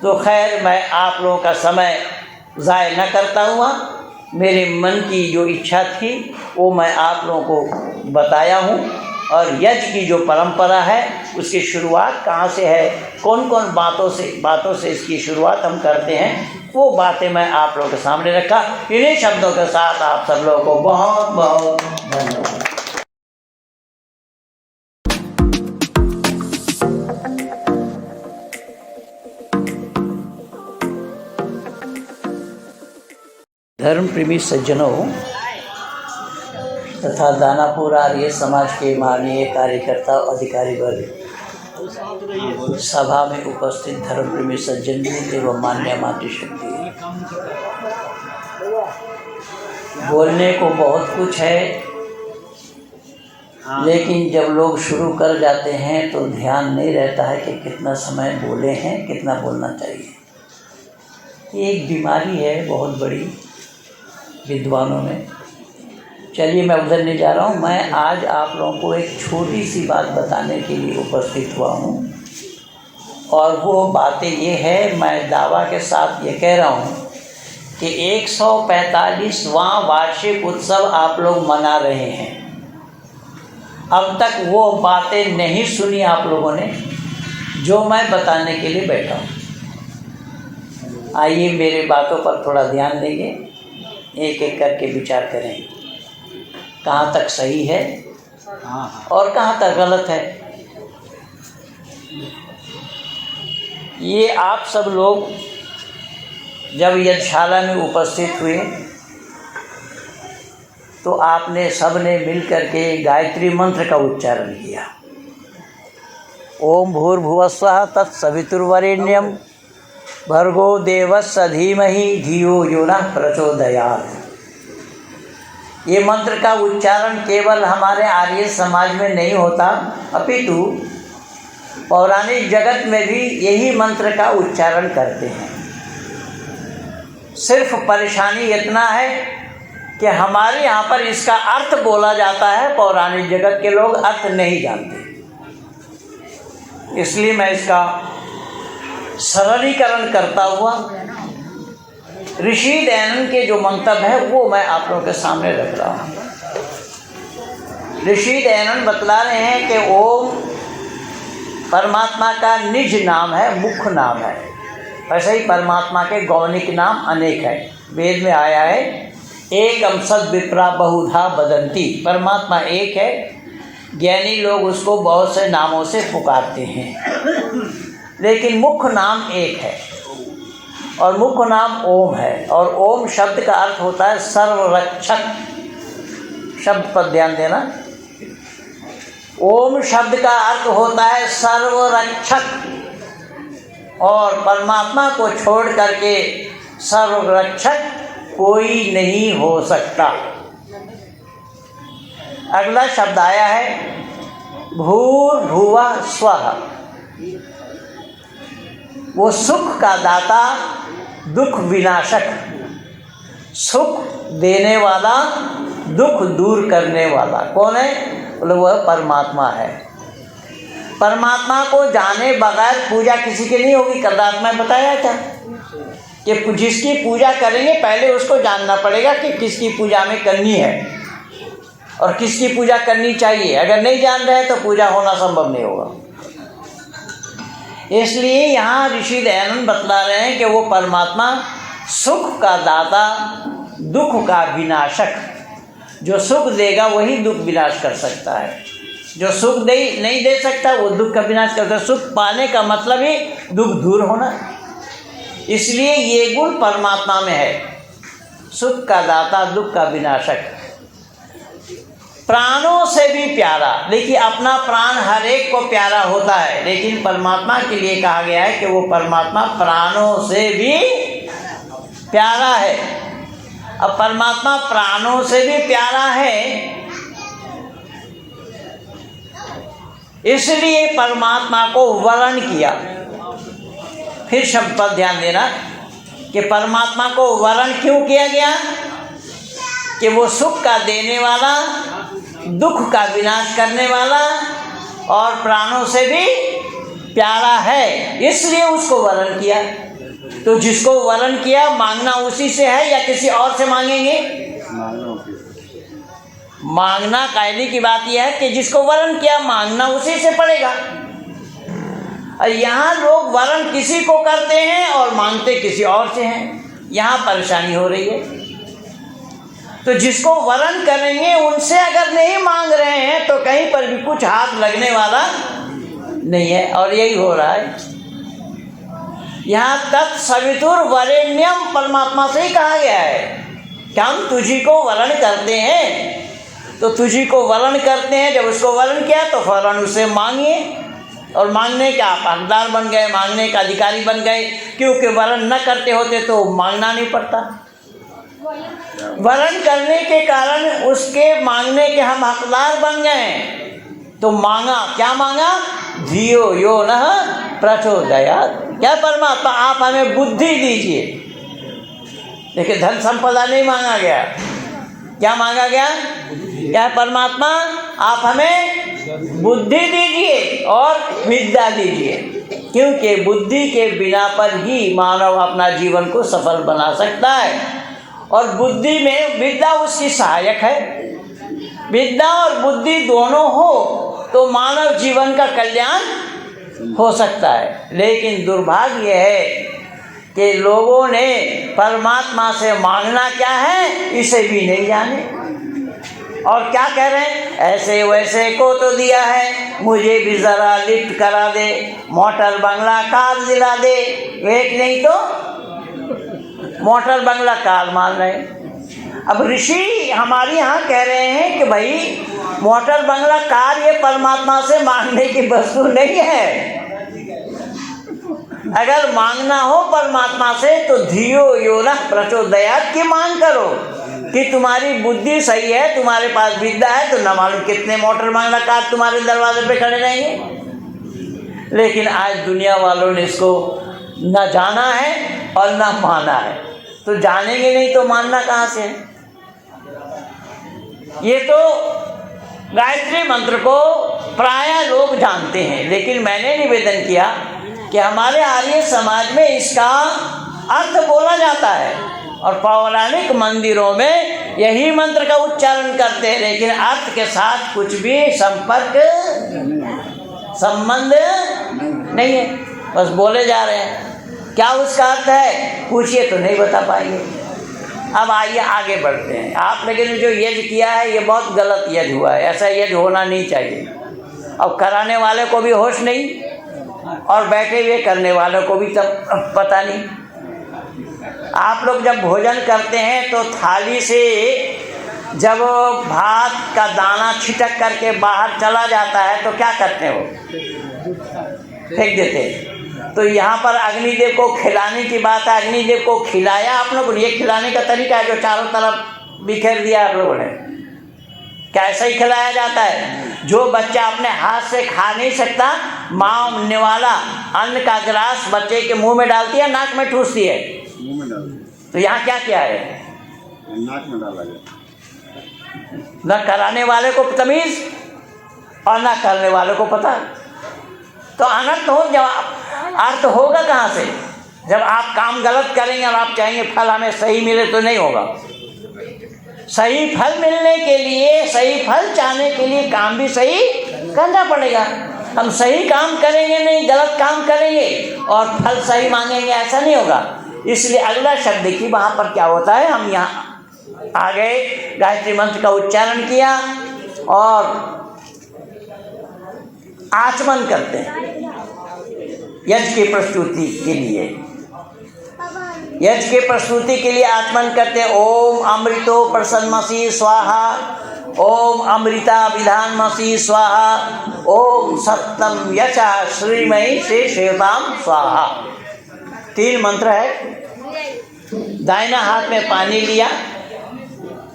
तो खैर, मैं आप लोगों का समय ज़ाय न करता हुआ, मेरे मन की जो इच्छा थी वो मैं आप लोगों को बताया हूँ। और यज्ञ की जो परंपरा है उसकी शुरुआत कहाँ से है, कौन कौन बातों से इसकी शुरुआत हम करते हैं, वो बातें मैं आप लोगों के सामने रखा। इन्हीं शब्दों के साथ आप सब लोगों को बहुत बहुत धन्यवाद। धर्म प्रेमी सज्जनों तथा दानापुर आर्य समाज के माननीय कार्यकर्ता अधिकारी वर्ग, सभा में उपस्थित धर्म प्रेमी सज्जन एवं मान्य मातृशक्ति, बोलने को बहुत कुछ है, लेकिन जब लोग शुरू कर जाते हैं तो ध्यान नहीं रहता है कि कितना समय बोले हैं, कितना बोलना चाहिए। ये एक बीमारी है बहुत बड़ी विद्वानों में। चलिए, मैं उधर नहीं जा रहा हूँ। मैं आज आप लोगों को एक छोटी सी बात बताने के लिए उपस्थित हुआ हूँ, और वो बातें ये है, मैं दावा के साथ ये कह रहा हूँ कि 145वां वार्षिक उत्सव आप लोग मना रहे हैं। अब तक वो बातें नहीं सुनी आप लोगों ने जो मैं बताने के लिए बैठा हूँ। आइए, मेरे बातों पर थोड़ा ध्यान देंगे, एक एक करके विचार करें कहाँ तक सही है और कहाँ तक गलत है। ये आप सब लोग जब यज्ञशाला में उपस्थित हुए तो आपने सबने मिल करके गायत्री मंत्र का उच्चारण किया। ओम भूर्भुवस्वः तत्सवितुर्वरेण्यं भर्गो देवस्य धीमहि धियो यो नः प्रचोदयात्। ये मंत्र का उच्चारण केवल हमारे आर्य समाज में नहीं होता, अपितु पौराणिक जगत में भी यही मंत्र का उच्चारण करते हैं। सिर्फ परेशानी इतना है कि हमारे यहाँ पर इसका अर्थ बोला जाता है, पौराणिक जगत के लोग अर्थ नहीं जानते। इसलिए मैं इसका सरलीकरण करता हुआ ऋषि दयानंद के जो मंतव्य है वो मैं आप लोगों के सामने रख रहा हूँ। ऋषि दयानंद बतला रहे हैं कि ओम परमात्मा का निज नाम है, मुख्य नाम है। ऐसे ही परमात्मा के गौणिक नाम अनेक है। वेद में आया है एकम सद विप्रा बहुधा बदंती। परमात्मा एक है, ज्ञानी लोग उसको बहुत से नामों से पुकारते हैं, लेकिन मुख्य नाम एक है और मुख्य नाम ओम है। और ओम शब्द का अर्थ होता है सर्वरक्षक। शब्द पर ध्यान देना। ओम शब्द का अर्थ होता है सर्वरक्षक, और परमात्मा को छोड़ करके सर्वरक्षक कोई नहीं हो सकता। अगला शब्द आया है भूर्भुवः स्वः। वो सुख का दाता, दुख विनाशक, सुख देने वाला, दुख दूर करने वाला कौन है? बोले वह परमात्मा है। परमात्मा को जाने बगैर पूजा किसी की नहीं होगी। कल रात में बताया था कि जिसकी पूजा करेंगे पहले उसको जानना पड़ेगा कि किसकी पूजा में करनी है और किसकी पूजा करनी चाहिए। अगर नहीं जान रहे तो पूजा होना संभव नहीं होगा। इसलिए यहाँ ऋषि दयानंद बतला रहे हैं कि वो परमात्मा सुख का दाता, दुख का विनाशक, जो सुख देगा वही दुख विनाश कर सकता है। जो सुख नहीं दे सकता वो दुख का विनाश करता है। सुख पाने का मतलब ही दुख दूर होना। इसलिए ये गुण परमात्मा में है, सुख का दाता, दुख का विनाशक, प्राणों से भी प्यारा। देखिए अपना प्राण हर एक को प्यारा होता है, लेकिन परमात्मा के लिए कहा गया है कि वो परमात्मा प्राणों से भी प्यारा है। अब परमात्मा प्राणों से भी प्यारा है, इसलिए परमात्मा को वर्ण किया। फिर शब्द पर ध्यान देना कि परमात्मा को वर्ण क्यों किया गया? कि वो सुख का देने वाला, दुख का विनाश करने वाला और प्राणों से भी प्यारा है, इसलिए उसको वर्ण किया। तो जिसको वर्ण किया मांगना उसी से है या किसी और से मांगेंगे? मांगना कायदे की बात यह है कि जिसको वर्ण किया मांगना उसी से पड़ेगा। और यहाँ लोग वर्ण किसी को करते हैं और मांगते किसी और से हैं, यहाँ परेशानी हो रही है। तो जिसको वर्ण करेंगे उनसे अगर नहीं मांग रहे हैं तो कहीं पर भी कुछ हाथ लगने वाला नहीं है, और यही हो रहा है। यहाँ तत्सवितुर वरेण्यम परमात्मा से ही कहा गया है कि हम तुझी को वर्ण करते हैं। तो तुझी को वर्ण करते हैं, जब उसको वर्ण किया तो फौरन उसे मांगिए, और मांगने के आप हकदार बन गए, मांगने का अधिकारी बन गए। क्योंकि वर्ण न करते होते तो मांगना नहीं पड़ता। वर्ण करने के कारण उसके मांगने के हम हकदार बन गए, तो मांगा। क्या मांगा? धियो यो नः प्रचोदयात्। क्या परमात्मा आप हमें बुद्धि दीजिए। देखिए धन संपदा नहीं मांगा गया, क्या मांगा गया? क्या परमात्मा आप हमें बुद्धि दीजिए और विद्या दीजिए, क्योंकि बुद्धि के बिना पर ही मानव अपना जीवन को सफल बना सकता है। और बुद्धि में विद्या उसकी सहायक है। विद्या और बुद्धि दोनों हो तो मानव जीवन का कल्याण हो सकता है। लेकिन दुर्भाग्य है कि लोगों ने परमात्मा से मांगना क्या है इसे भी नहीं जाने, और क्या कह रहे हैं? ऐसे वैसे को तो दिया है, मुझे भी ज़रा लिफ्ट करा दे, मोटर बंगला कार दिला दे। एक नहीं तो मोटर बंगला कार मान रहे। अब ऋषि हमारे यहाँ कह रहे हैं कि भाई मोटर बंगला कार ये परमात्मा से मांगने की वस्तु नहीं है। अगर मांगना हो परमात्मा से तो धियो यो नः प्रचोदयात् की मांग करो कि तुम्हारी बुद्धि सही है, तुम्हारे पास विद्या है, तो न मालूम कितने मोटर बंगला कार तुम्हारे दरवाजे पे खड़े रहेंगे। लेकिन आज दुनिया वालों ने इसको न जाना है और न माना है, तो जानेंगे नहीं तो मानना कहाँ से है? ये तो गायत्री मंत्र को प्रायः लोग जानते हैं, लेकिन मैंने निवेदन किया कि हमारे आर्य समाज में इसका अर्थ बोला जाता है और पौराणिक मंदिरों में यही मंत्र का उच्चारण करते हैं, लेकिन अर्थ के साथ कुछ भी संबंध नहीं है, बस बोले जा रहे हैं। क्या उसका अर्थ है पूछिए तो नहीं बता पाएंगे। अब आइए आगे बढ़ते हैं। आप लोगों ने जो यज्ञ किया है ये बहुत गलत यज्ञ हुआ है, ऐसा यज्ञ होना नहीं चाहिए। अब कराने वाले को भी होश नहीं और बैठे हुए करने वालों को भी तब पता नहीं। आप लोग जब भोजन करते हैं तो थाली से जब भात का दाना छिटक करके बाहर चला जाता है तो क्या करते हो? फेंक देते हैं। तो यहाँ पर अग्निदेव को खिलाने की बात है, अग्निदेव को खिलाया आप लोगों ने। ये खिलाने का तरीका है जो चारों तरफ बिखेर दिया आप लोगों ने। क्या ऐसा ही खिलाया जाता है? जो बच्चा अपने हाथ से खा नहीं सकता, माँ निवाला अन्न का गिलास बच्चे के मुंह में डालती है, नाक में ठूसती है। मुंह में डाल, तो यहाँ क्या किया है? नाक में डाला गया। न कराने वाले को तमीज़ और न करने वाले को पता। तो अनर्थ हो, जब अर्थ होगा कहाँ से? जब आप काम गलत करेंगे और आप चाहेंगे फल हमें सही मिले तो नहीं होगा। सही फल मिलने के लिए, सही फल चाहने के लिए काम भी सही करना पड़ेगा। हम सही काम करेंगे नहीं, गलत काम करेंगे और फल सही मांगेंगे, ऐसा नहीं होगा। इसलिए अगला शब्द देखिए वहाँ पर क्या होता है। हम यहाँ आ गए, गायत्री मंत्र का उच्चारण किया और आचमन करते हैं यज्ञ की प्रस्तुति के लिए। यज्ञ के प्रस्तुति के लिए आचमन करते हैं। ओम अमृतो प्रसन्नमसि स्वाहा, ओम अमृता विधानमसि स्वाहा, ओम सप्तम यचा श्रीमयी से शेताम स्वाहा। 3 मंत्र है। दाहिना हाथ में पानी लिया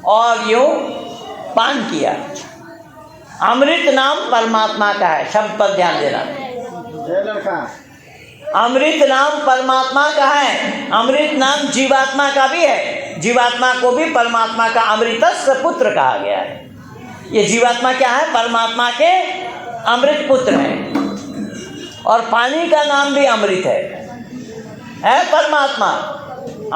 और यूं पान किया। अमृत नाम परमात्मा का है, शब्द पर ध्यान देना। अमृत नाम परमात्मा का है। अमृत नाम जीवात्मा का भी है। जीवात्मा को भी परमात्मा का अमृतस्य पुत्र कहा गया है। ये जीवात्मा क्या है? परमात्मा के अमृत पुत्र है। और पानी का नाम भी अमृत है परमात्मा।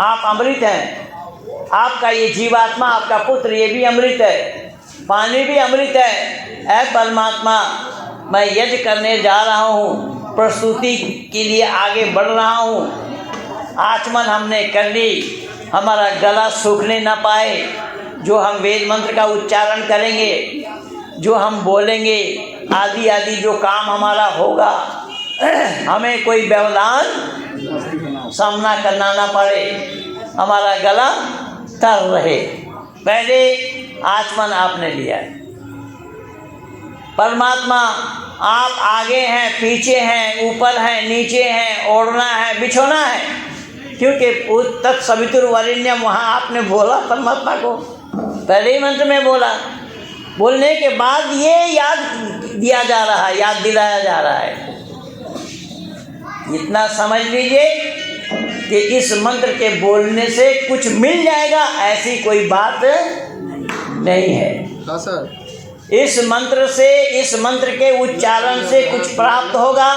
आप अमृत हैं। आपका ये जीवात्मा, आपका पुत्र, ये भी अमृत है। पानी भी अमृत है परमात्मा। मैं यज्ञ करने जा रहा हूँ, प्रस्तुति के लिए आगे बढ़ रहा हूँ। आचमन हमने कर ली, हमारा गला सूखने ना पाए। जो हम वेद मंत्र का उच्चारण करेंगे, जो हम बोलेंगे, आदि आदि जो काम हमारा होगा, हमें कोई व्यवधान सामना करना ना पड़े, हमारा गला तर रहे। पहले आचमन आपने लिया है। परमात्मा आप आगे हैं, पीछे हैं, ऊपर हैं, नीचे हैं, ओढ़ना है, बिछोना है, क्योंकि तत्सवितुर्वरेण्यम वहाँ आपने बोला परमात्मा को, पहले ही मंत्र में बोला। बोलने के बाद ये याद दिया जा रहा है, याद दिलाया जा रहा है। इतना समझ लीजिए कि इस मंत्र के बोलने से कुछ मिल जाएगा, ऐसी कोई बात नहीं है। हाँ सर। इस मंत्र से, इस मंत्र के उच्चारण से कुछ प्राप्त होगा,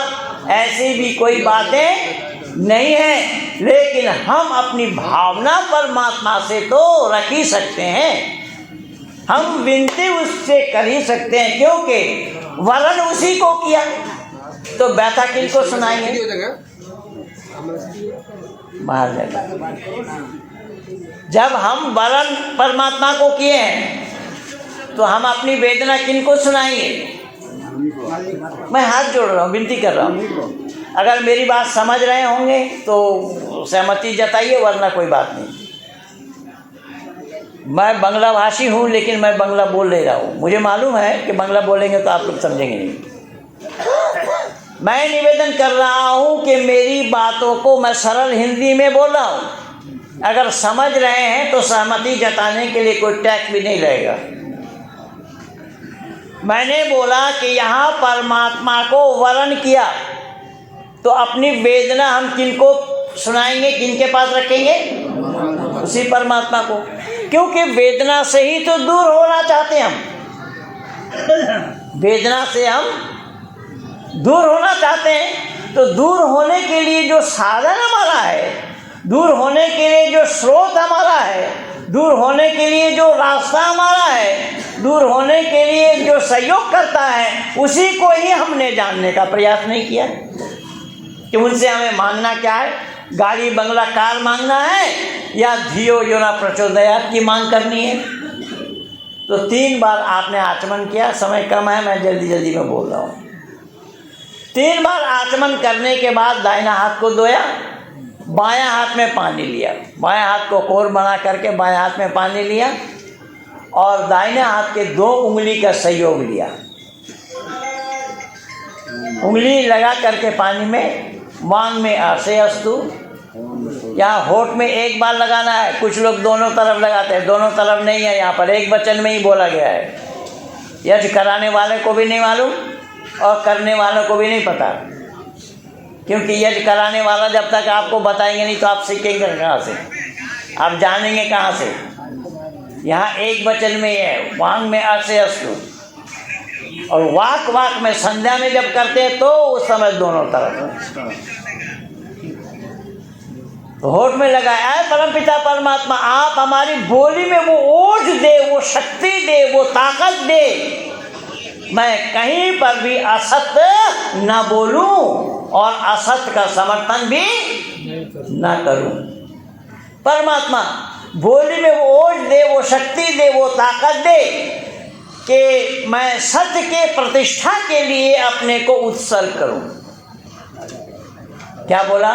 ऐसी भी कोई बातें नहीं है। लेकिन हम अपनी भावना परमात्मा से तो रख ही सकते हैं, हम विनती उससे कर ही सकते हैं, क्योंकि वरण उसी को किया, तो व्यथा किनको सुनाएंगे? बाहर जाएगा। जब हम वरण परमात्मा को किए हैं तो हम अपनी वेदना किनको सुनाएंगे? मैं हाथ जोड़ रहा हूँ, विनती कर रहा हूँ। अगर मेरी बात समझ रहे होंगे तो सहमति जताइए, वरना कोई बात नहीं। मैं बांग्ला भाषी हूँ, लेकिन मैं बांग्ला बोल नहीं रहा हूँ। मुझे मालूम है कि बांग्ला बोलेंगे तो आप लोग समझेंगे नहीं। मैं निवेदन कर रहा हूँ कि मेरी बातों को मैं सरल हिंदी में बोल रहा हूँ। अगर समझ रहे हैं तो सहमति जताने के लिए कोई टैक्स भी नहीं लगेगा। मैंने बोला कि यहाँ परमात्मा को वरण किया, तो अपनी वेदना हम किनको सुनाएंगे, किनके पास रखेंगे? उसी परमात्मा को, क्योंकि वेदना से ही तो दूर होना चाहते हम। वेदना से हम दूर होना चाहते हैं, तो दूर होने के लिए जो साधन हमारा है, दूर होने के लिए जो स्रोत हमारा है, दूर होने के लिए जो रास्ता हमारा है, दूर होने के लिए जो सहयोग करता है, उसी को ही हमने जानने का प्रयास नहीं किया कि उनसे हमें मांगना क्या है। गाड़ी बंगला कार मांगना है या धियो यो न प्रचोदयात् की मांग करनी है। तो 3 बार आपने आचमन किया। समय कम है, मैं जल्दी जल्दी में बोल रहा हूँ। 3 बार आचमन करने के बाद दाहिना हाथ को धोया, बायां हाथ में पानी लिया, बायां हाथ को कोर बना करके बायां हाथ में पानी लिया और दाहिने हाथ के 2 उंगली का सहयोग लिया। उंगली लगा करके पानी में, मांग में आसे अस्तु, यहाँ होठ में 1 बार लगाना है। कुछ लोग दोनों तरफ लगाते हैं, दोनों तरफ नहीं है, यहाँ पर एक वचन में ही बोला गया है। यज्ञ कराने वाले को भी नहीं मालूम और करने वालों को भी नहीं पता, क्योंकि यज्ञ कराने वाला जब तक आपको बताएंगे नहीं तो आप सीखेंगे कहाँ से, आप जानेंगे कहाँ से। यहाँ एक वचन में है, वांग में असे अस्तु, और वाक वाक में संध्या में जब करते हैं तो उस समय दोनों तरफ तो होठ में लगाया है परमपिता परमात्मा, आप हमारी बोली में वो ओज दे, वो शक्ति दे, वो ताकत दे, मैं कहीं पर भी असत्य ना बोलूं और असत्य का समर्थन भी ना करूं। परमात्मा बोली में वो ओज दे, वो शक्ति दे, वो ताकत दे कि मैं सत्य के प्रतिष्ठा के लिए अपने को उत्सर्ग करूं। क्या बोला?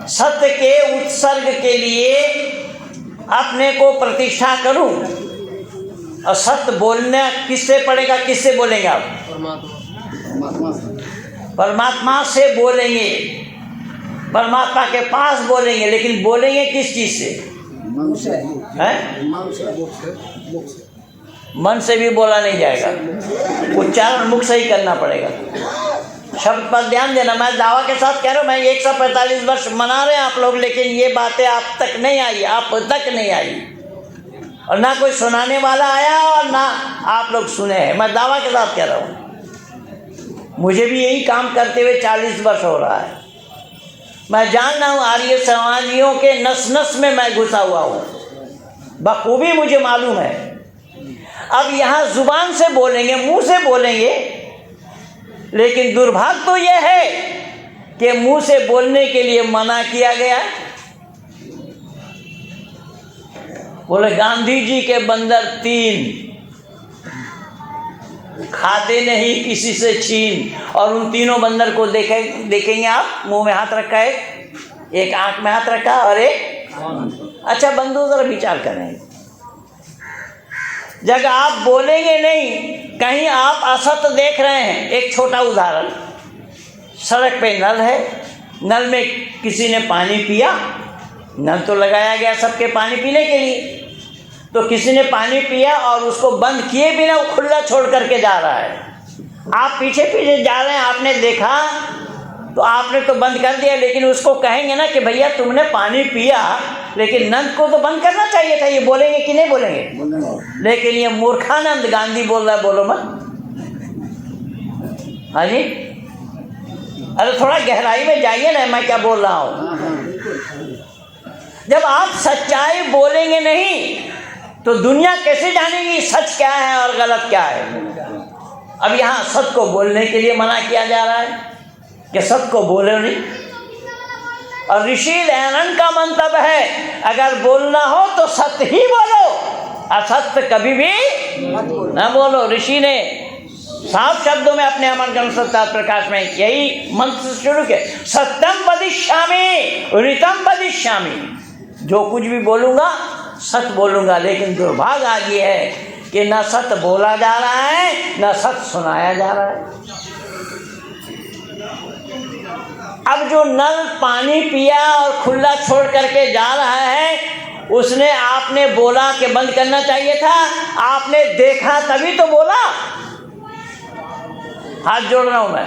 सत्य के उत्सर्ग के लिए अपने को प्रतिष्ठा करूं। और सत्य बोलना किससे पड़ेगा, किससे बोलेंगे आप? परमात्मा से बोलेंगे, परमात्मा के पास बोलेंगे, लेकिन बोलेंगे किस चीज से? मन से भी बोला नहीं जाएगा, उच्चारण मुख से ही करना पड़ेगा। शब्द पर ध्यान देना। मैं दावा के साथ कह रहा हूँ, मैं 145 वर्ष मना रहे हैं आप लोग, लेकिन ये बातें आप तक नहीं आई, आप तक नहीं आई, और ना कोई सुनाने वाला आया और ना आप लोग सुने हैं। मैं दावा के साथ कह रहा हूँ, मुझे भी यही काम करते हुए 40 वर्ष हो रहा है। मैं जान रहा हूँ आर्य समाजियों के नस नस में मैं घुसा हुआ हूँ, बखूबी मुझे मालूम है। अब यहाँ जुबान से बोलेंगे, मुंह से बोलेंगे, लेकिन दुर्भाग्य तो यह है कि मुंह से बोलने के लिए मना किया गया। बोले गांधी जी के बंदर 3, खाते नहीं किसी से छीन, और उन तीनों बंदर को देखेंगे आप, मुंह में हाथ रखा है, एक आंख में हाथ रखा और एक। अच्छा बंधु जरा विचार करें, जब आप बोलेंगे नहीं, कहीं आप असत्य देख रहे हैं। एक छोटा उदाहरण, सड़क पे नल है, नल में किसी ने पानी पिया, नल तो लगाया गया सबके पानी पीने के लिए, तो किसी ने पानी पिया और उसको बंद किए बिना वो खुला छोड़ करके जा रहा है। आप पीछे पीछे जा रहे हैं, आपने देखा तो आपने तो बंद कर दिया, लेकिन उसको कहेंगे ना कि भैया तुमने पानी पिया, लेकिन नल को तो बंद करना चाहिए था। ये बोलेंगे कि नहीं बोलेंगे? लेकिन ये मूर्खानंद गांधी बोल रहा है, बोलो मत। हाँ जी, अरे थोड़ा गहराई में जाइए ना, मैं क्या बोल रहा हूँ। जब आप सच्चाई बोलेंगे नहीं तो दुनिया कैसे जानेगी सच क्या है और गलत क्या है। अब यहाँ सत्य को बोलने के लिए मना किया जा रहा है कि सत्य को बोले नहीं, और ऋषि दयानंद का मंतव्य है अगर बोलना हो तो सत्य ही बोलो, असत्य कभी भी न बोलो। ऋषि ने साफ शब्दों में अपने अमर ग्रंथ सत्ता प्रकाश में यही मंत्र शुरू किया, सत्यम वदिष्यामि ऋतम वदिष्यामि। जो कुछ भी बोलूँगा सत्य बोलूँगा, लेकिन दुर्भाग्य आ गया है कि न सत्य बोला जा रहा है न सत्य सुनाया जा रहा है। अब जो नल पानी पिया और खुला छोड़ करके जा रहा है, उसने आपने बोला कि बंद करना चाहिए था, आपने देखा तभी तो बोला। हाथ जोड़ रहा हूं मैं,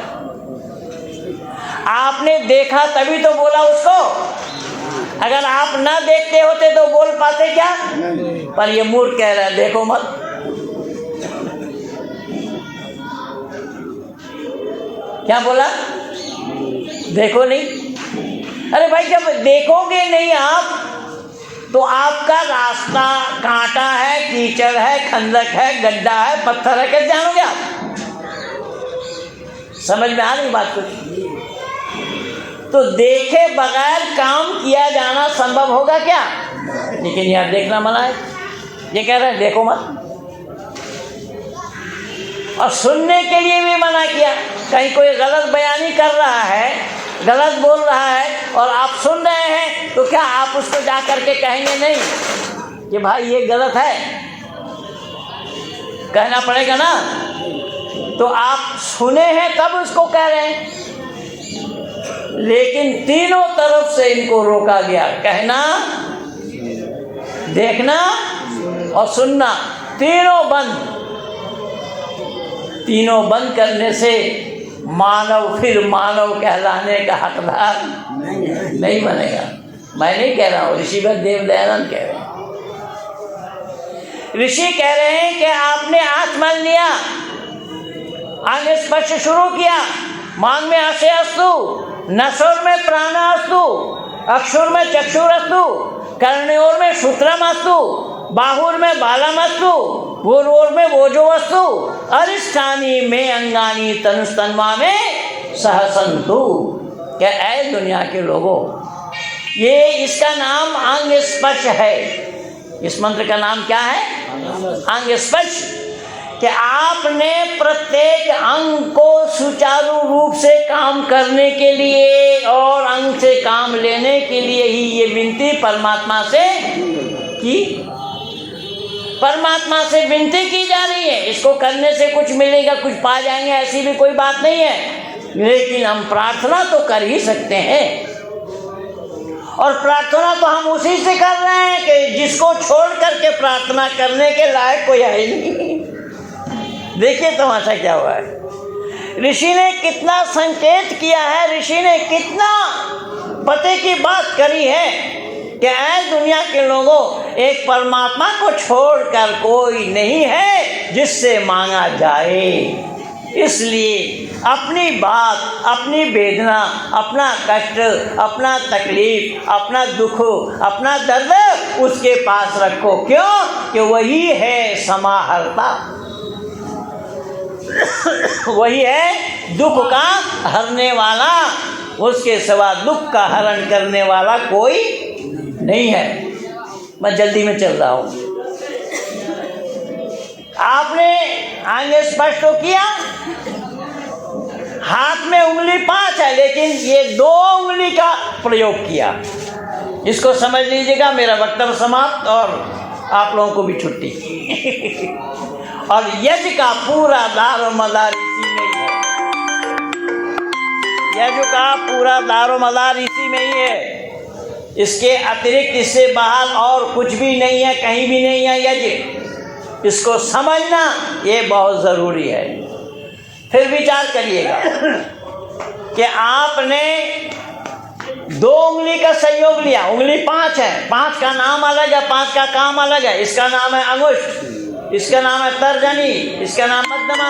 आपने देखा तभी तो बोला उसको। अगर आप ना देखते होते तो बोल पाते क्या? पर ये मूर्ख कह रहा है देखो मत। क्या बोला? देखो नहीं। अरे भाई जब देखोगे नहीं आप तो आपका रास्ता कांटा है, कीचड़ है, खंदक है, गड्ढा है, पत्थर है, कैसे जानोगे आप? समझ में आ रही बात कुछ? तो देखे बगैर काम किया जाना संभव होगा क्या? लेकिन यार देखना मना है, ये कह रहे हैं देखो मत। और सुनने के लिए भी मना किया। कहीं कोई गलत बयानी कर रहा है, गलत बोल रहा है और आप सुन रहे हैं, तो क्या आप उसको जा करके कहेंगे नहीं कि भाई ये गलत है? कहना पड़ेगा ना। तो आप सुने हैं तब उसको कह रहे हैं, लेकिन तीनों तरफ से इनको रोका गया। कहना, देखना और सुनना तीनों बंद। तीनों बंद करने से मानव फिर मानव कहलाने का हकदार नहीं बनेगा। मैं नहीं कह रहा हूँ, ऋषि देव दयानंद कह रहे हैं। ऋषि कह रहे हैं कि आपने आँख मल लिया, आगे स्पर्श शुरू किया, मांग में आशे अस्तु, नसोर में प्राण अस्तु, अक्षुर में चक्षुर अस्तु, कर्णयोर में सूत्रम अस्तु, बाहुर में बालम अस्तु, भूरोर में वोजो अस्तु, अरिष्ठानी में अंगानी तनुस्तन्वा में सहसंतु। क्या ऐ दुनिया के लोगों, ये इसका नाम अंग स्पर्श है। इस मंत्र का नाम क्या है? अंग स्पर्श। कि आपने प्रत्येक अंग को सुचारू रूप से काम करने के लिए और अंग से काम लेने के लिए ही ये विनती परमात्मा से की, परमात्मा से विनती की जा रही है। इसको करने से कुछ मिलेगा, कुछ पा जाएंगे, ऐसी भी कोई बात नहीं है। लेकिन हम प्रार्थना तो कर ही सकते हैं, और प्रार्थना तो हम उसी से कर रहे हैं कि जिसको छोड़ करके प्रार्थना करने के लायक कोई है ही नहीं। देखिए तमाशा क्या हुआ है। ऋषि ने कितना संकेत किया है, ऋषि ने कितना पते की बात करी है कि ऐ दुनिया के लोगों, एक परमात्मा को छोड़कर कोई नहीं है जिससे मांगा जाए। इसलिए अपनी बात, अपनी वेदना, अपना कष्ट, अपना तकलीफ, अपना दुख, अपना दर्द उसके पास रखो। क्यों? कि वही है समाहर्ता, वही है दुख का हरने वाला। उसके सिवा दुख का हरण करने वाला कोई नहीं है। मैं जल्दी में चल रहा हूँ। आपने आगे स्पष्ट तो किया, हाथ में उंगली 5 है, लेकिन ये 2 उंगली का प्रयोग किया। इसको समझ लीजिएगा। मेरा वक्तव्य समाप्त और आप लोगों को भी छुट्टी। और यज्ञ का पूरा दारो मदार इसी में ही है। यज्ञ का पूरा दारो मदार इसी में ही है। इसके अतिरिक्त, इससे बाहर और कुछ भी नहीं है, कहीं भी नहीं है यज्ञ। इसको समझना ये बहुत ज़रूरी है। फिर विचार करिएगा कि आपने 2 उंगली का सहयोग लिया। उंगली 5 है, 5 का नाम अलग है, 5 का काम अलग है। इसका नाम है अंगुष्ठ, इसका नाम है तर्जनी, इसका नाम मध्यमा,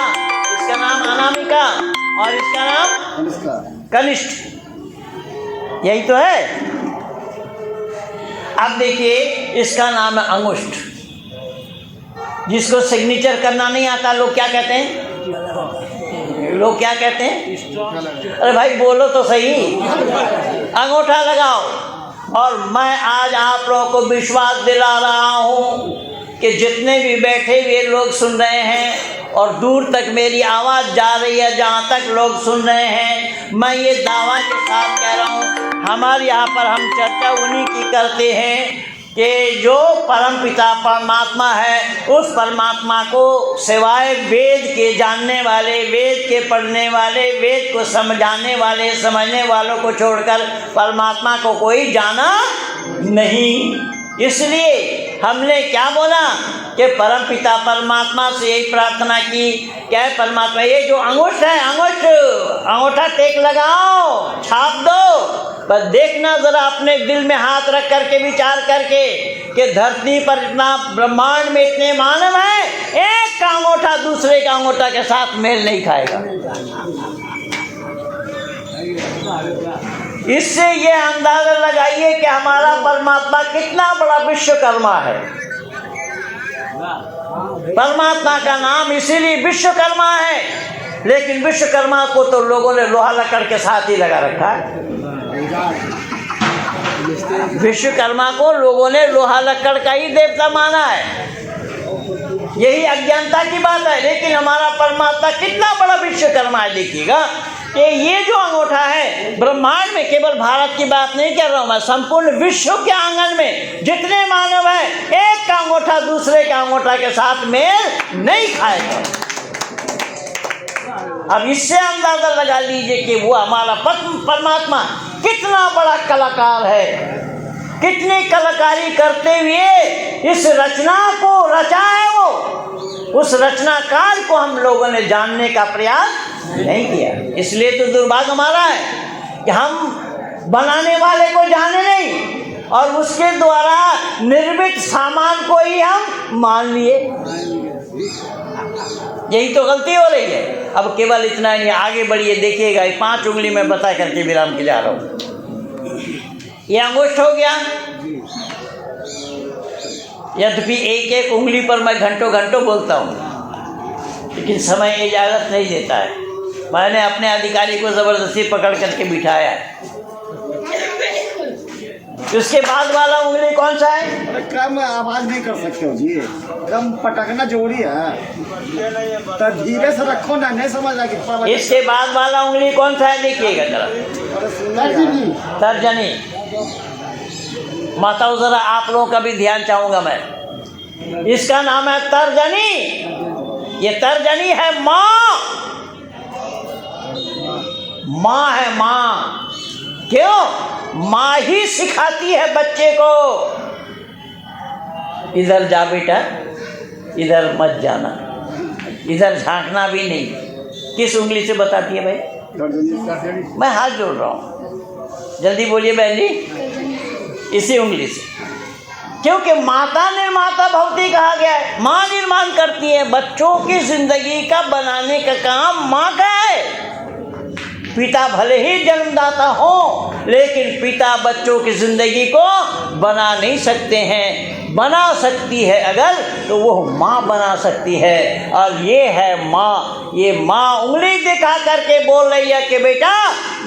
इसका नाम अनामिका और इसका नाम कनिष्ठ। यही तो है। अब देखिए, इसका नाम है अंगुष्ठ। जिसको सिग्नेचर करना नहीं आता, लोग क्या कहते हैं? लोग क्या कहते हैं? अरे भाई बोलो तो सही, अंगूठा लगाओ। और मैं आज आप लोगों को विश्वास दिला रहा हूँ कि जितने भी बैठे हुए लोग सुन रहे हैं और दूर तक मेरी आवाज़ जा रही है, जहाँ तक लोग सुन रहे हैं, मैं ये दावा के साथ कह रहा हूँ, हमारे यहाँ पर हम चर्चा उन्हीं की करते हैं कि जो परम पिता परमात्मा है, उस परमात्मा को सिवाय वेद के जानने वाले, वेद के पढ़ने वाले, वेद को समझाने वाले, समझने वालों को छोड़कर परमात्मा को कोई जाना नहीं। इसलिए हमने क्या बोला कि परम पिता परमात्मा से यही प्रार्थना की, क्या है परमात्मा, ये जो अंगूठ है, अंगूठा टेक लगाओ, छाप दो। पर देखना ज़रा अपने दिल में हाथ रख करके विचार करके कि धरती पर इतना ब्रह्मांड में इतने मानव हैं, एक का अंगूठा दूसरे का अंगूठा के साथ मेल नहीं खाएगा। इससे ये अंदाजा लगाइए कि हमारा परमात्मा कितना बड़ा विश्वकर्मा है। परमात्मा का नाम इसीलिए विश्वकर्मा है, लेकिन विश्वकर्मा को तो लोगों ने लोहा लकड़ के साथ ही लगा रखा है। विश्वकर्मा को लोगों ने लोहा लकड़ का ही देवता माना है। यही अज्ञानता की बात है। लेकिन हमारा परमात्मा कितना बड़ा विश्वकर्मा है। देखिएगा कि ये जो अंगूठा है, ब्रह्मांड में, केवल भारत की बात नहीं कर रहा हूँ मैं, संपूर्ण विश्व के आंगन में जितने मानव हैं, एक का अंगूठा दूसरे का अंगूठा के साथ मेल नहीं खाएगा। अब इससे अंदाजा लगा लीजिए कि वो हमारा परमात्मा कितना बड़ा कलाकार है, कितनी कलाकारी करते हुए इस रचना को रचा है वो। उस रचनाकार को हम लोगों ने जानने का प्रयास नहीं किया। इसलिए तो दुर्भाग्य हमारा है कि हम बनाने वाले को जाने नहीं और उसके द्वारा निर्मित सामान को ही हम मान लिए। यही तो गलती हो रही है। अब केवल इतना ही, आगे बढ़िए, देखिएगा 5 उंगली में बता करके विराम के जा रहा हूँ। ये अंगुष्ठ हो गया। यद्यपि एक एक उंगली पर मैं घंटों घंटों बोलता हूँ, लेकिन समय इजाज़त नहीं देता है। मैंने अपने अधिकारी को ज़बरदस्ती पकड़ करके बिठाया है। उसके बाद वाला उंगली कौन सा है? अरे कम आवाज नहीं कर सकते हो जी, कम पटकना जरूरी है, तो धीरे से रखो ना, नहीं समझ आ। इसके बाद वाला उंगली कौन सा है? देखिएगा जरा। तर्जनी। माताओं जरा आप लोगों का भी ध्यान चाहूंगा मैं। इसका नाम है तर्जनी। ये तर्जनी है माँ। माँ है माँ। क्यों? माँ ही सिखाती है बच्चे को, इधर जा बेटा, इधर मत जाना, इधर झांकना भी नहीं। किस उंगली से बताती है भाई? मैं हाथ जोड़ रहा हूँ, जल्दी बोलिए बहन जी। इसी उंगली से, क्योंकि माता निर्माता भवती कहा गया है। माँ निर्माण करती है। बच्चों की जिंदगी का बनाने का काम माँ का है। पिता भले ही जन्मदाता हो, लेकिन पिता बच्चों की जिंदगी को बना नहीं सकते हैं। बना सकती है अगर, तो वो माँ बना सकती है। और ये है माँ। ये माँ उंगली दिखा करके बोल रही है कि बेटा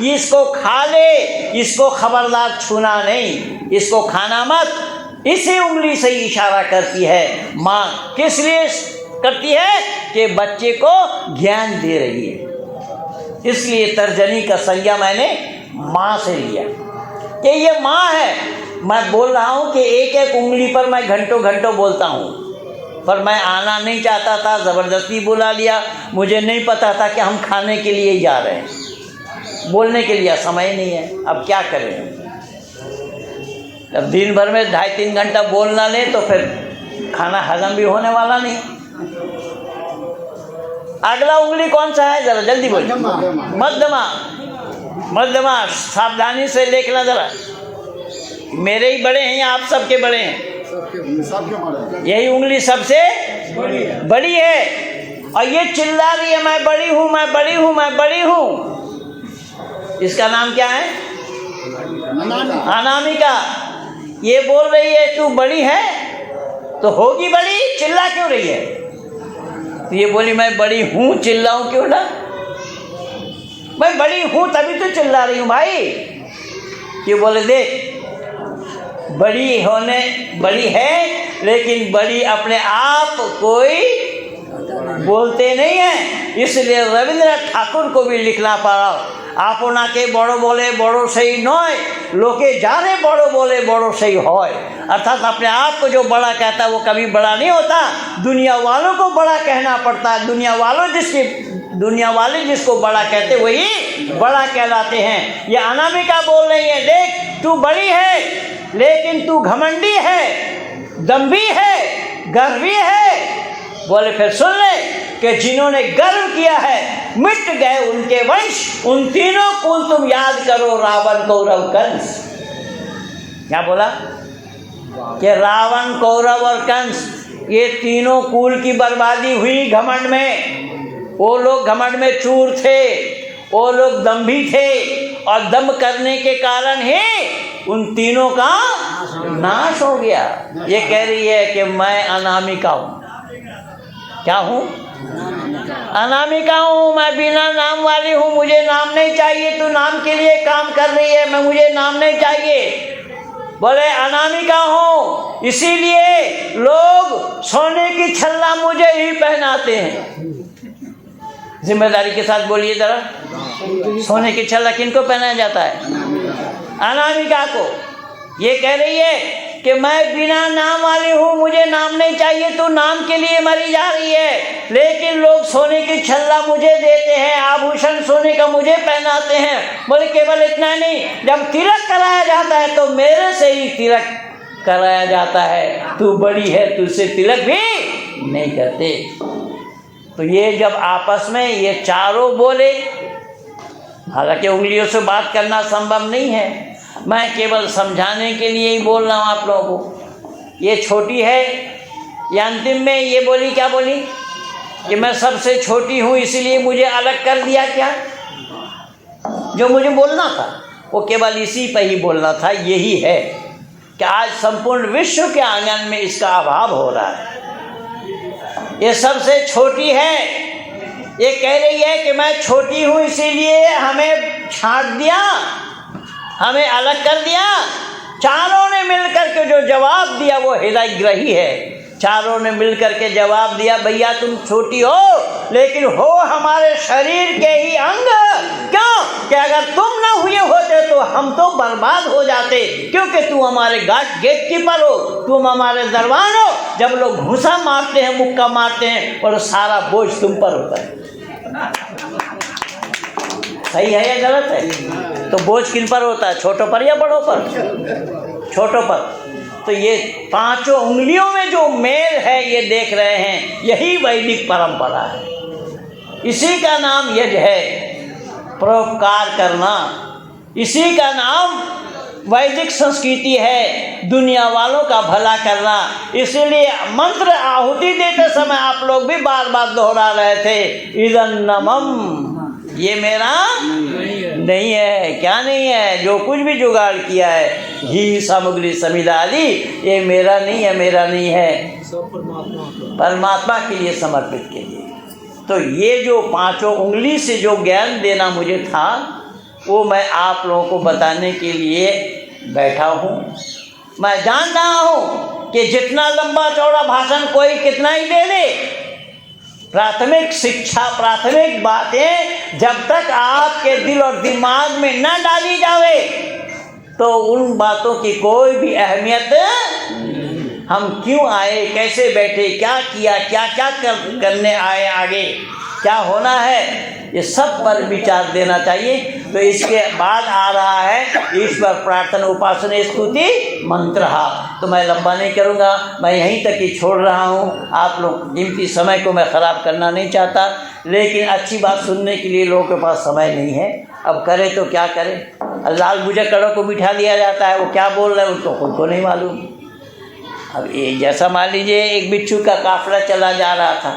इसको खा ले, इसको खबरदार छूना नहीं, इसको खाना मत। इसी उंगली से इशारा करती है माँ। किस लिए करती है? कि बच्चे को ज्ञान दे रही है। इसलिए तर्जनी का संज्ञा मैंने माँ से लिया कि ये माँ है। मैं बोल रहा हूँ कि एक एक उंगली पर मैं घंटों घंटों बोलता हूँ, पर मैं आना नहीं चाहता था, ज़बरदस्ती बुला लिया। मुझे नहीं पता था कि हम खाने के लिए ही जा रहे हैं, बोलने के लिए समय नहीं है। अब क्या करें? अब दिन भर में 2.5-3 घंटा बोल ना लें तो फिर खाना हजम भी होने वाला नहीं। अगला उंगली कौन सा है? जरा जल्दी बोलिए। मध्यमा। मध्यमा। सावधानी से देखना जरा। मेरे ही बड़े हैं या आप सबके बड़े हैं? यही उंगली सबसे बड़ी है और ये चिल्ला रही है मैं बड़ी हूँ, मैं बड़ी हूँ, मैं बड़ी हूँ। इसका नाम क्या है? अनामिका। ये बोल रही है तू बड़ी है तो होगी बड़ी, चिल्ला क्यों रही है? तो ये बोली मैं बड़ी हूँ, चिल्लाऊं क्यों ना? मैं बड़ी हूँ तभी तो चिल्ला रही हूँ भाई। ये बोले देख, बड़ी है, लेकिन बड़ी अपने आप कोई बोलते नहीं है। इसलिए रविंद्रनाथ ठाकुर को भी लिखना पड़ा, आपना के बड़ो बोले बड़ो सही नय, लोके जाने बड़ो बोले बड़ो सही होय। अर्थात अपने आप को जो बड़ा कहता है वो कभी बड़ा नहीं होता, दुनिया वालों को बड़ा कहना पड़ता है। दुनिया वाले जिसको बड़ा कहते वही बड़ा कहलाते हैं। ये अनामिका बोल रही है, देख तू बड़ी है लेकिन तू घमंडी है, दम्भी है, गर्वी है। बोले फिर सुन ले कि जिन्होंने गर्व किया है मिट गए उनके वंश, उन तीनों कुल तुम याद करो, रावण कौरव कंस। क्या बोला? कि रावण कौरव और कंस ये तीनों कुल की बर्बादी हुई घमंड में। वो लोग घमंड में चूर थे, वो लोग दम्भी थे और दम करने के कारण ही उन तीनों का नाश हो गया। ये कह रही है कि मैं अनामिका हूँ। क्या हूँ? अनामिका हूँ। मैं बिना नाम वाली हूँ, मुझे नाम नहीं चाहिए। तू नाम के लिए काम कर रही है, मुझे नाम नहीं चाहिए। बोले अनामिका हूँ, इसीलिए लोग सोने की छल्ला मुझे ही पहनाते हैं। जिम्मेदारी के साथ बोलिए जरा, सोने की छल्ला किनको पहनाया जाता है? अनामिका को। ये कह रही है कि मैं बिना नाम वाली हूँ, मुझे नाम नहीं चाहिए। तू नाम के लिए मरी जा रही है, लेकिन लोग सोने की छल्ला मुझे देते हैं, आभूषण सोने का मुझे पहनाते हैं। बोले केवल इतना नहीं, जब तिलक कराया जाता है तो मेरे से ही तिलक कराया जाता है। तू बड़ी है, तुझसे तिलक भी नहीं करते। तो ये जब आपस में ये चारों बोले, हालांकि उंगलियों से बात करना संभव नहीं है, मैं केवल समझाने के लिए ही बोल रहा हूँ आप लोगों को। ये छोटी है, या अंतिम में ये बोली, क्या बोली कि मैं सबसे छोटी हूँ इसीलिए मुझे अलग कर दिया। क्या जो मुझे बोलना था वो केवल इसी पर ही बोलना था। यही है कि आज संपूर्ण विश्व के आंगन में इसका अभाव हो रहा है। ये सबसे छोटी है, ये कह रही है कि मैं छोटी हूँ इसीलिए हमें छांट दिया, हमें अलग कर दिया। चारों ने मिलकर के जो जवाब दिया वो हृदयग्राही है। चारों ने मिलकर के जवाब दिया, भैया तुम छोटी हो लेकिन हो हमारे शरीर के ही अंग। क्यों कि अगर तुम ना हुए होते तो हम तो बर्बाद हो जाते, क्योंकि तू हमारे गेट कीपर हो, तुम हमारे दरबान हो। जब लोग घूसा मारते हैं, मुक्का मारते हैं, और सारा बोझ तुम पर होता है। सही है या गलत है? तो बोझ किन पर होता है, छोटों पर या बड़ों पर? छोटों पर। तो ये पांचों उंगलियों में जो मेल है ये देख रहे हैं, यही वैदिक परंपरा है। इसी का नाम यज्ञ है, परोपकार करना। इसी का नाम वैदिक संस्कृति है, दुनिया वालों का भला करना। इसीलिए मंत्र आहुति देते समय आप लोग भी बार बार दोहरा रहे थे, इदन्नमम, ये मेरा नहीं है। क्या नहीं है? जो कुछ भी जुगाड़ किया है, घी सामग्री समिधाली, ये मेरा नहीं है, मेरा नहीं है, परमात्मा के लिए समर्पित के लिए। तो ये जो पांचों उंगली से जो ज्ञान देना मुझे था, वो मैं आप लोगों को बताने के लिए बैठा हूँ। मैं जान रहा हूँ कि जितना लंबा चौड़ा भाषण कोई कितना ही दे दे, प्राथमिक शिक्षा, प्राथमिक बातें जब तक आपके दिल और दिमाग में न डाली जावे तो उन बातों की कोई भी अहमियत, हम क्यों आए, कैसे बैठे, क्या किया, क्या क्या करने आए, आगे क्या होना है, ये सब पर विचार देना चाहिए। तो इसके बाद आ रहा है ईश्वर प्रार्थना उपासना स्तुति मंत्र। तो मैं लंबा नहीं करूँगा, मैं यहीं तक ही छोड़ रहा हूँ। आप लोग कीमती समय को मैं ख़राब करना नहीं चाहता, लेकिन अच्छी बात सुनने के लिए लोगों के पास समय नहीं है। अब करें तो क्या करें? लाल बुझक्कड़ों को बिठा दिया जाता है, वो क्या बोल रहे हैं उनको खुद को नहीं मालूम। अब ये जैसा मान लीजिए एक बिच्छू का काफिला चला जा रहा था,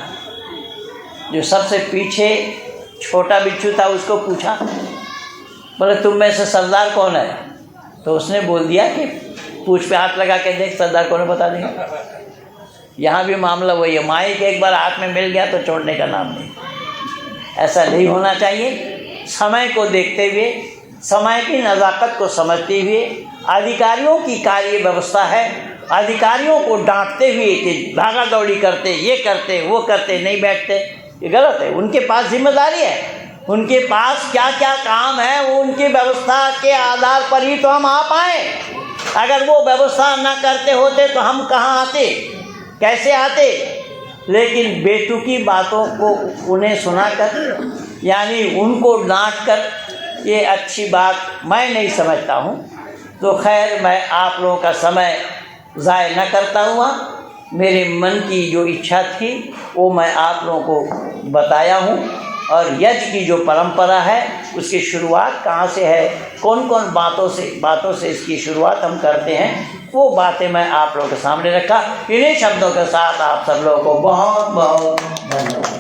जो सबसे पीछे छोटा बिच्छू था उसको पूछा, बोले तुम में से सरदार कौन है? तो उसने बोल दिया कि पूछ पे हाथ लगा के देख, सरदार कौन है बता देंगे। यहाँ भी मामला वही है, माइक एक बार हाथ में मिल गया तो छोड़ने का नाम नहीं। ऐसा नहीं होना चाहिए। समय को देखते हुए, समय की नज़ाकत को समझते हुए, अधिकारियों की कार्य व्यवस्था है, अधिकारियों को डांटते हुए कि भागा दौड़ी करते, ये करते, वो करते, नहीं बैठते, ये गलत है। उनके पास जिम्मेदारी है, उनके पास क्या क्या काम है, वो उनकी व्यवस्था के आधार पर ही तो हम आ पाए। अगर वो व्यवस्था न करते होते तो हम कहाँ आते, कैसे आते? लेकिन बेतुकी बातों को उन्हें सुनाकर, यानी उनको डांट कर, ये अच्छी बात मैं नहीं समझता हूँ। तो खैर, मैं आप लोगों का समय ज़ाय न करता हुआ, मेरे मन की जो इच्छा थी वो मैं आप लोगों को बताया हूँ। और यज्ञ की जो परंपरा है उसकी शुरुआत कहाँ से है, कौन कौन बातों से इसकी शुरुआत हम करते हैं, वो बातें मैं आप लोगों के सामने रखा। इन्हीं शब्दों के साथ आप सब लोगों को बहुत बहुत धन्यवाद।